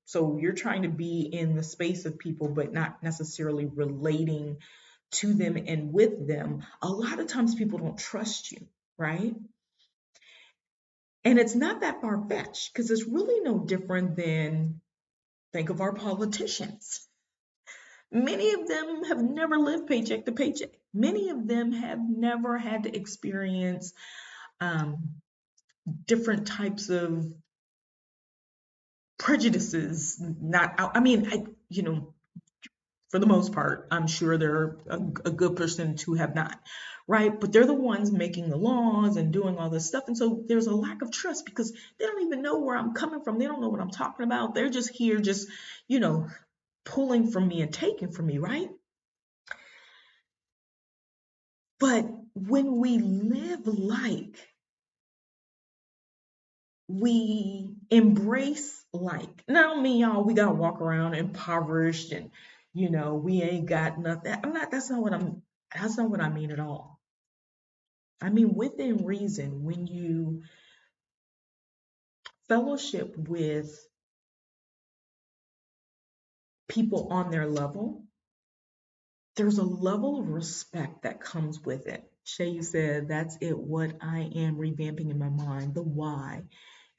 so you're trying to be in the space of people but not necessarily relating to them and with them, a lot of times people don't trust you, right? And it's not that far-fetched because it's really no different than, think of our politicians. Many of them have never lived paycheck to paycheck. Many of them have never had to experience um, different types of prejudices. Not, I mean, for the most part, I'm sure there are a good percentage who have not, right? But they're the ones making the laws and doing all this stuff. And so there's a lack of trust because they don't even know where I'm coming from. They don't know what I'm talking about. They're just here, just, you know, pulling from me and taking from me, right? But when we live like we embrace like, now I mean, y'all, we gotta walk around impoverished and we ain't got nothing. That's not what I mean at all. I mean, within reason, when you fellowship with people on their level, there's a level of respect that comes with it. Shay said, that's it, what I am revamping in my mind, the why.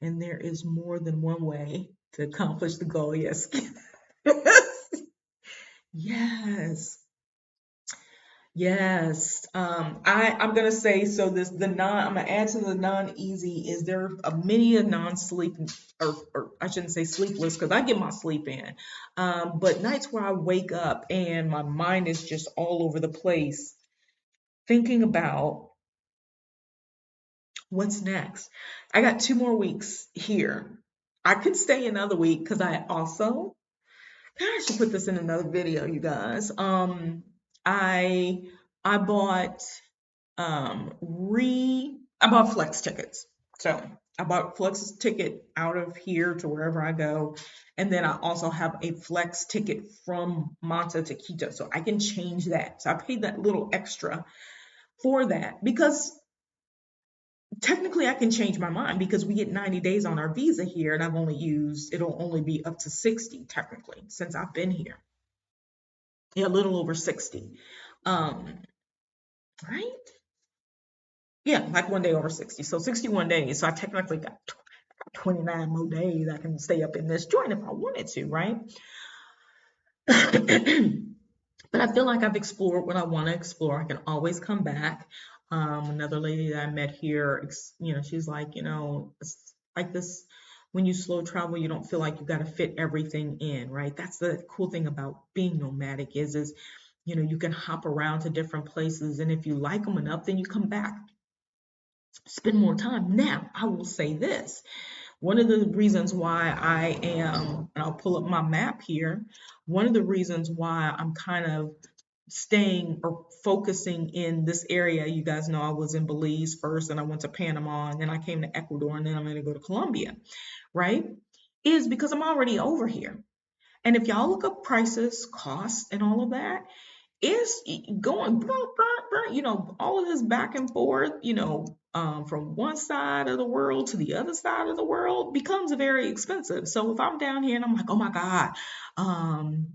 And there is more than one way to accomplish the goal. Yes. Yes. Yes. I'm gonna say so. I'm gonna add to the non-easy. Is there a many a non-sleep, or I shouldn't say sleepless, because I get my sleep in. But nights where I wake up and my mind is just all over the place, thinking about what's next. I got 2 more weeks here. I could stay another week because I should put this in another video, you guys. I I bought I bought flex tickets. So I bought flex ticket out of here to wherever I go. And then I also have a flex ticket from Manta to Quito. So I can change that. So I paid that little extra for that because technically I can change my mind because we get 90 days on our visa here and it'll only be up to 60 technically since I've been here. Yeah, a little over 60. Um, right? Yeah, like one day over 60. So 61 days. So I technically got 29 more days I can stay up in this joint if I wanted to, right? But I feel like I've explored what I want to explore. I can always come back. Another lady that I met here, she's like, it's like this, when you slow travel, you don't feel like you got to fit everything in, right? That's the cool thing about being nomadic is you can hop around to different places, and if you like them enough, then you come back, spend more time. Now, I will say this. One of the reasons why and I'll pull up my map here, one of the reasons why I'm kind of staying or focusing in this area, you guys know I was in Belize first and I went to Panama and then I came to Ecuador and then I'm going to go to Colombia, right? Is because I'm already over here. And if y'all look up prices, costs, and all of that, it's going, all of this back and forth, from one side of the world to the other side of the world becomes very expensive. So if I'm down here and I'm like, oh my God,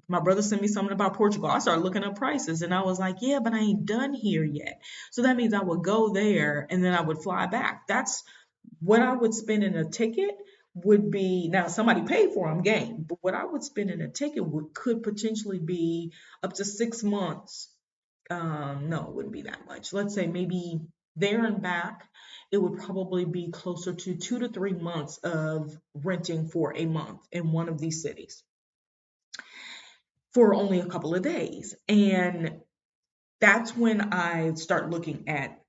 my brother sent me something about Portugal. I started looking up prices and I was like, yeah, but I ain't done here yet. So that means I would go there and then I would fly back. That's what I would spend in a ticket would be, now somebody paid for them, game, but what I would spend in a ticket could potentially be up to 6 months. No, it wouldn't be that much. Let's say maybe there and back, it would probably be closer to 2 to 3 months of renting for a month in one of these cities for only a couple of days. And that's when I start looking at,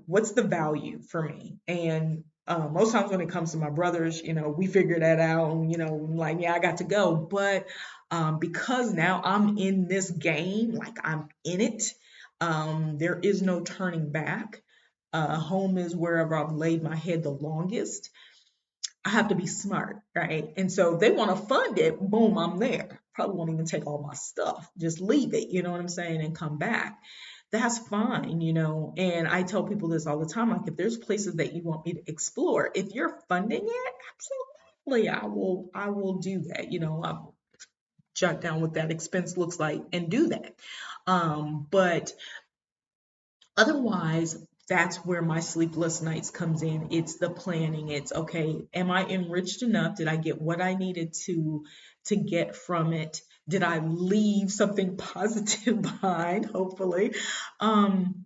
what's the value for me? And most times when it comes to my brothers, we figure that out and, like, yeah, I got to go. But because now I'm in this game, like I'm in it, there is no turning back. Home is wherever I've laid my head the longest. I have to be smart, right? And so if they want to fund it, boom, I'm there. Probably won't even take all my stuff. Just leave it, you know what I'm saying, and come back. That's fine, And I tell people this all the time, like if there's places that you want me to explore, if you're funding it, absolutely, I will do that. I'll jot down what that expense looks like and do that. But otherwise, that's where my sleepless nights comes in. It's the planning. It's okay, am I enriched enough? Did I get what I needed to get from it? Did I leave something positive behind? Hopefully. And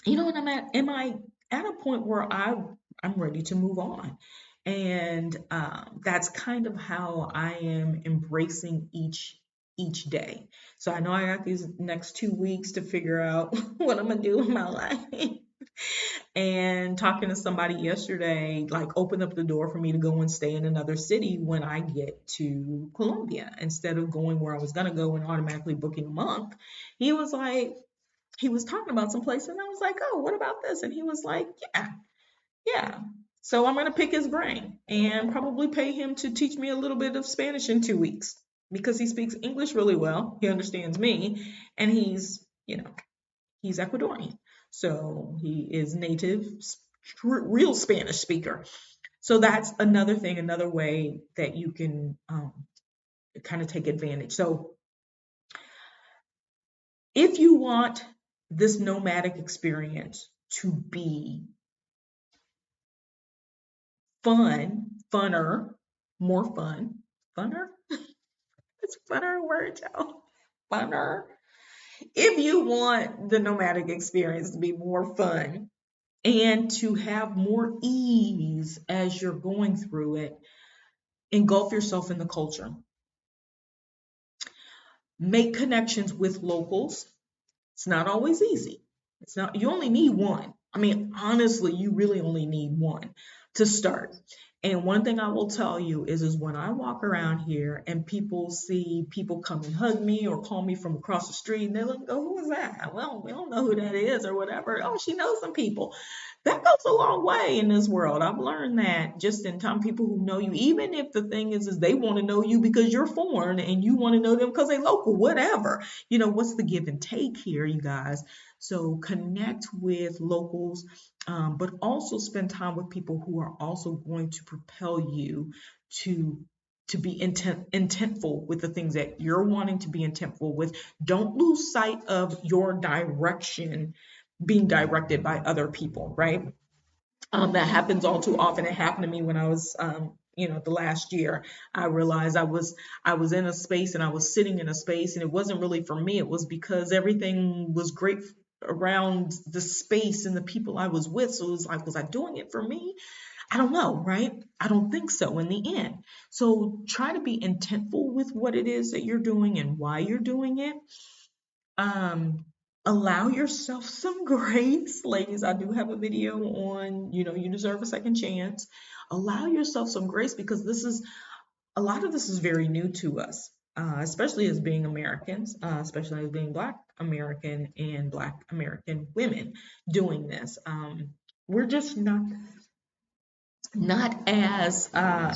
am I at a point where I'm ready to move on? And that's kind of how I am embracing each day. So I know I got these next 2 weeks to figure out what I'm gonna do with my life. And talking to somebody yesterday, like opened up the door for me to go and stay in another city when I get to Colombia instead of going where I was going to go and automatically booking a month. He was like, he was talking about some place, and I was like, oh, what about this? And he was like, yeah, yeah. So I'm going to pick his brain and probably pay him to teach me a little bit of Spanish in 2 weeks because he speaks English really well. He understands me, and he's Ecuadorian. So he is native, real Spanish speaker. So that's another thing, another way that you can kind of take advantage. So if you want this nomadic experience to be funner, more funner, it's funner word, y'all. Funner. If you want the nomadic experience to be more fun and to have more ease as you're going through it, engulf yourself in the culture. Make connections with locals. It's not always easy. It's not, you only need one. I mean, honestly, you really only need one to start. And one thing I will tell you is when I walk around here and people see people come and hug me or call me from across the street, and they look, go, who is that? Well, we don't know who that is or whatever. Oh, she knows some people. That goes a long way in this world. I've learned that just in time, people who know you, even if the thing is they want to know you because you're foreign and you want to know them because they local, whatever. What's the give and take here, you guys? So connect with locals, but also spend time with people who are also going to propel you to be intentful with the things that you're wanting to be intentful with. Don't lose sight of your direction being directed by other people, right? That happens all too often. It happened to me when I was, the last year. I realized I was in a space and I was sitting in a space, and it wasn't really for me. It was because everything was great around the space and the people I was with. So it was like, was I doing it for me? I don't know, right? I don't think so in the end. So try to be intentful with what it is that you're doing and why you're doing it. um Allow yourself some grace, ladies. I do have a video on, you deserve a second chance. Allow yourself some grace because this is a lot of this is very new to us, especially as being Americans, especially as being Black American and Black American women doing this. We're just not as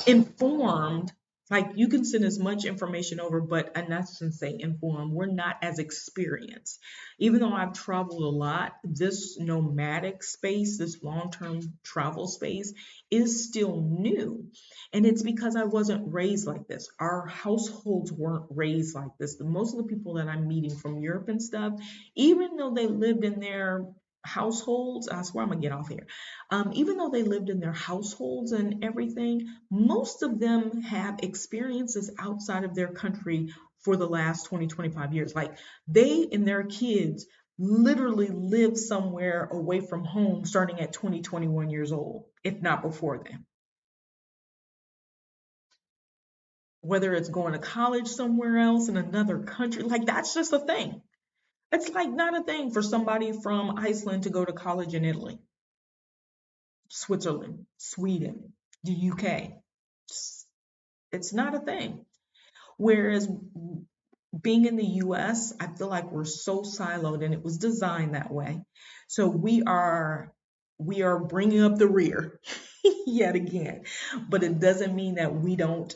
informed. Like, you can send as much information over, but and that's to say informed. We're not as experienced. Even though I've traveled a lot, this nomadic space, this long-term travel space, is still new. And it's because I wasn't raised like this. Our households weren't raised like this. Most of the people that I'm meeting from Europe and stuff, even though they lived in their households, I swear I'm gonna get off here. Even though they lived in their households and everything, most of them have experiences outside of their country for the last 20, 25 years. Like, they and their kids literally live somewhere away from home starting at 20, 21 years old, if not before then. Whether it's going to college somewhere else in another country, like, that's just a thing. It's like not a thing for somebody from Iceland to go to college in Italy, Switzerland, Sweden, the UK. It's not a thing. Whereas being in the US, I feel like we're so siloed, and it was designed that way. So we are bringing up the rear yet again, but it doesn't mean that we don't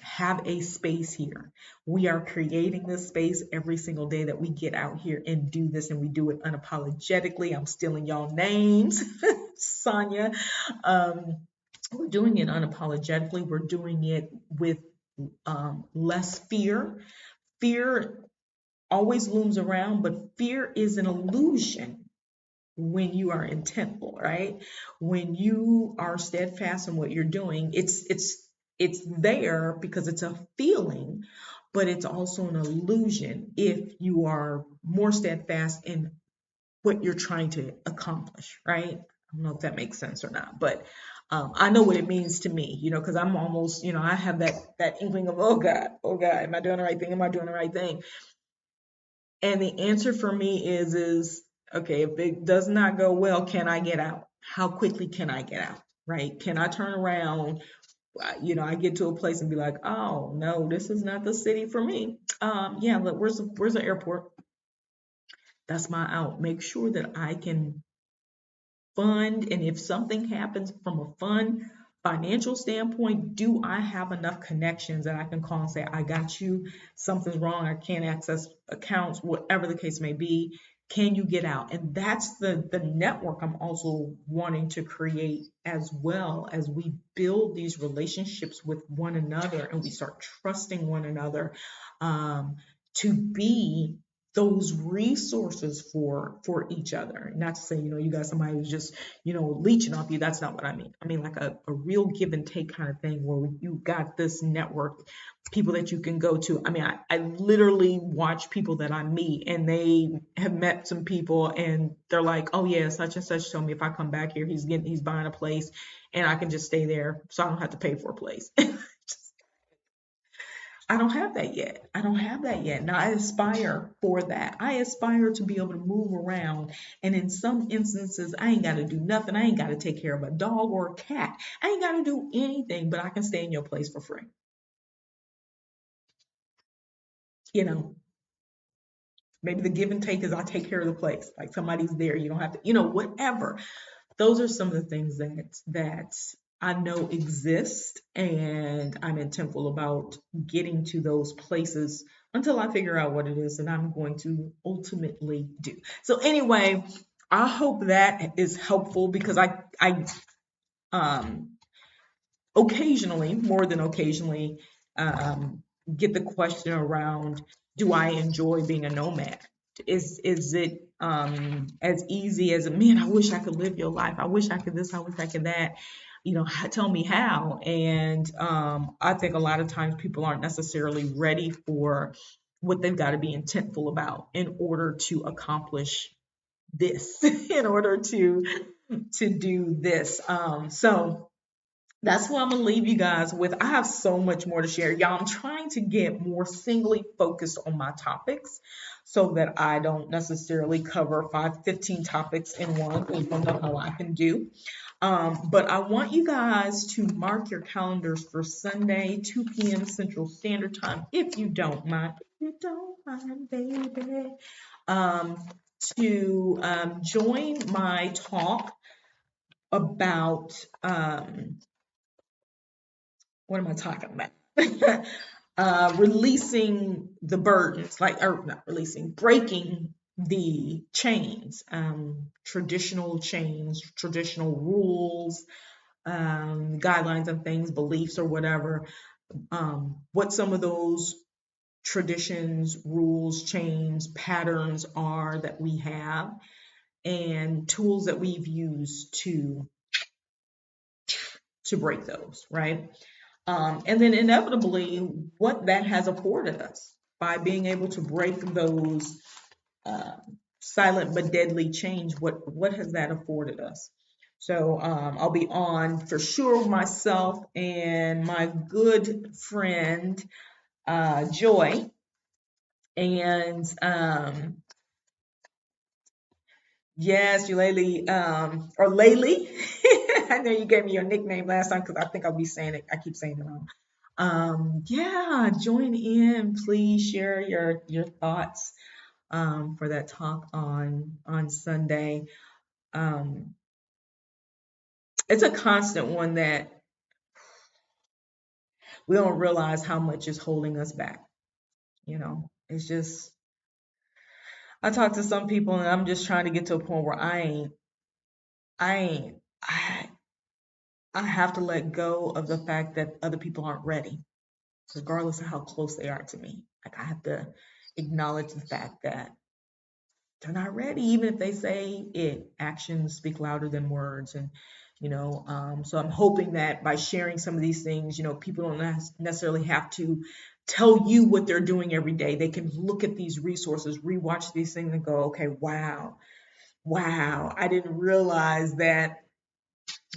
have a space here. We are creating this space every single day that we get out here and do this, and we do it unapologetically. I'm stealing y'all names, Sonia. We're doing it unapologetically. We're doing it with less fear. Fear always looms around, but fear is an illusion when you are intentful, right? When you are steadfast in what you're doing, it's there because it's a feeling, but it's also an illusion if you are more steadfast in what you're trying to accomplish, right? I don't know if that makes sense or not, but I know what it means to me, because I'm almost, I have that inkling of, oh God, am I doing the right thing? Am I doing the right thing? And the answer for me is Okay, if it does not go well, can I get out? How quickly can I get out? Right? Can I turn around? I get to a place and be like, oh no, this is not the city for me. Yeah, look, where's the airport? That's my out. Make sure that I can fund, and if something happens from a fund financial standpoint, do I have enough connections that I can call and say, I got you, something's wrong, I can't access accounts, whatever the case may be, can you get out? And that's the network I'm also wanting to create, as well as we build these relationships with one another and we start trusting one another, to be those resources for each other. Not to say, you got somebody who's just, leeching off you. That's not what I mean. I mean like a real give and take kind of thing, where you got this network, people that you can go to. I mean, I literally watch people that I meet and they have met some people and they're like, oh yeah, such and such told me if I come back here, he's buying a place and I can just stay there so I don't have to pay for a place. I don't have that yet. I don't have that yet. Now I aspire for that. I aspire to be able to move around. And in some instances, I ain't got to do nothing. I ain't got to take care of a dog or a cat. I ain't got to do anything, but I can stay in your place for free. You know, maybe the give and take is I take care of the place. Like somebody's there. You don't have to, whatever. Those are some of the things that I know exist, and I'm intentful about getting to those places until I figure out what it is that I'm going to ultimately do. So anyway, I hope that is helpful, because I um occasionally, more than occasionally, um, get the question around, do I enjoy being a nomad? Is it as easy as, man, I wish I could live your life. I wish I could this, I wish I could that. Tell me how. And I think a lot of times people aren't necessarily ready for what they've got to be intentful about in order to accomplish this, in order to do this. So that's what I'm gonna leave you guys with. I have so much more to share. Y'all, I'm trying to get more singly focused on my topics so that I don't necessarily cover 15 topics in one. I don't know how I can do. But I want you guys to mark your calendars for Sunday, 2 p.m. Central Standard Time, if you don't mind. If you don't mind, baby. Um, to join my talk about what am I talking about? Releasing the burdens, or not releasing, breaking the chains, traditional chains, traditional rules, guidelines and things, beliefs or whatever. What some of those traditions, rules, chains, patterns are that we have, and tools that we've used to break those, right? And then inevitably, what that has afforded us by being able to break those silent but deadly chains. What has that afforded us? So I'll be on for sure, myself and my good friend Joy, and yes, Eulalie, or Laylee. I know you gave me your nickname last time because I think I'll be saying it. I keep saying it wrong. Yeah, join in. Please share your thoughts for that talk on Sunday. Um, it's a constant one that we don't realize how much is holding us back. It's just, I talk to some people and I'm just trying to get to a point where I I have to let go of the fact that other people aren't ready, regardless of how close they are to me. Like, I have to acknowledge the fact that they're not ready, even if they say it. Actions speak louder than words. And so I'm hoping that by sharing some of these things, people don't necessarily have to tell you what they're doing every day. They can look at these resources, rewatch these things and go, okay, wow, I didn't realize that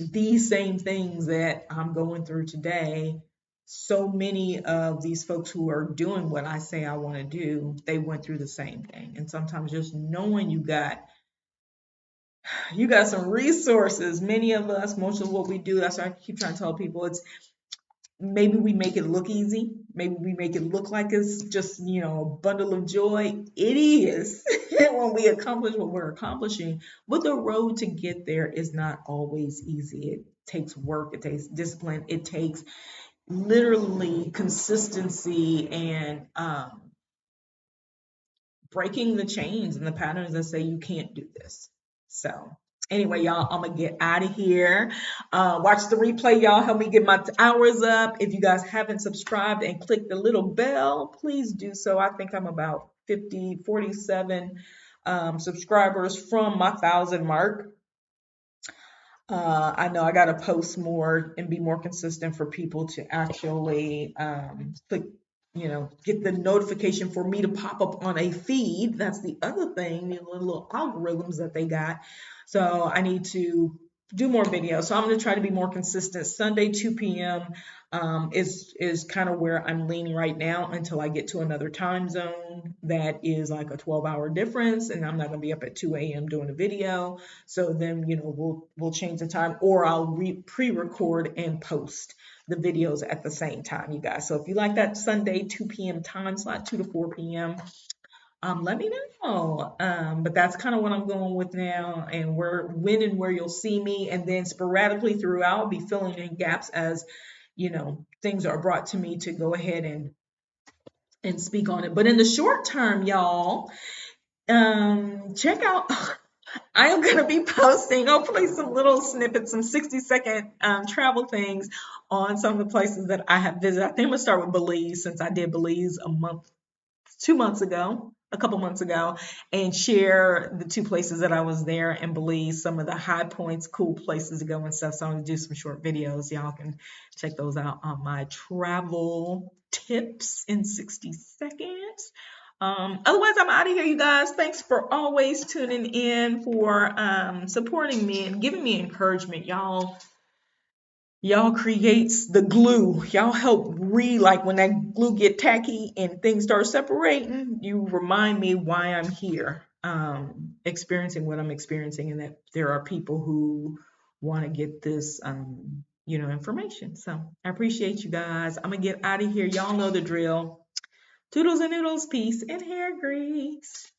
these same things that I'm going through today, so many of these folks who are doing what I say I want to do, they went through the same thing. And sometimes just knowing you got You got some resources. Many of us, most of what we do, that's why I keep trying to tell people, it's maybe we make it look easy. Maybe we make it look like it's just, a bundle of joy. It is when we accomplish what we're accomplishing. But the road to get there is not always easy. It takes work, it takes discipline, it takes literally consistency and breaking the chains and the patterns that say you can't do this. So anyway, y'all, I'm gonna get out of here. Watch the replay, y'all. Help me get my hours up. If you guys haven't subscribed and clicked the little bell, please do so. I think I'm about 47 subscribers from my 1,000 mark. I know I got to post more and be more consistent for people to actually click, get the notification for me to pop up on a feed. That's the other thing, the little algorithms that they got. So I need to do more videos. So I'm going to try to be more consistent. Sunday, 2 p.m. Is kind of where I'm leaning right now until I get to another time zone that is like a 12-hour difference, and I'm not going to be up at 2 a.m. doing a video. So then, we'll change the time, or I'll pre-record and post the videos at the same time, you guys. So if you like that Sunday 2 p.m. time slot, 2 to 4 p.m., let me know. But that's kind of what I'm going with now, and when and where you'll see me, and then sporadically throughout, I'll be filling in gaps as things are brought to me to go ahead and speak on it. But in the short term, y'all, check out. I am going to be posting hopefully some little snippets, some 60-second travel things on some of the places that I have visited. I think I'm going to start with Belize, since I did Belize a couple months ago, and share the 2 places that I was there in Belize, some of the high points, cool places to go and stuff. So I'm going to do some short videos. Y'all can check those out on my travel tips in 60 seconds. Otherwise, I'm out of here, you guys. Thanks for always tuning in, for supporting me and giving me encouragement. Y'all creates the glue. Y'all help like when that glue get tacky and things start separating, you remind me why I'm here, experiencing what I'm experiencing, and that there are people who want to get this, information. So I appreciate you guys. I'm gonna get out of here. Y'all know the drill. Toodles and noodles, peace and hair grease.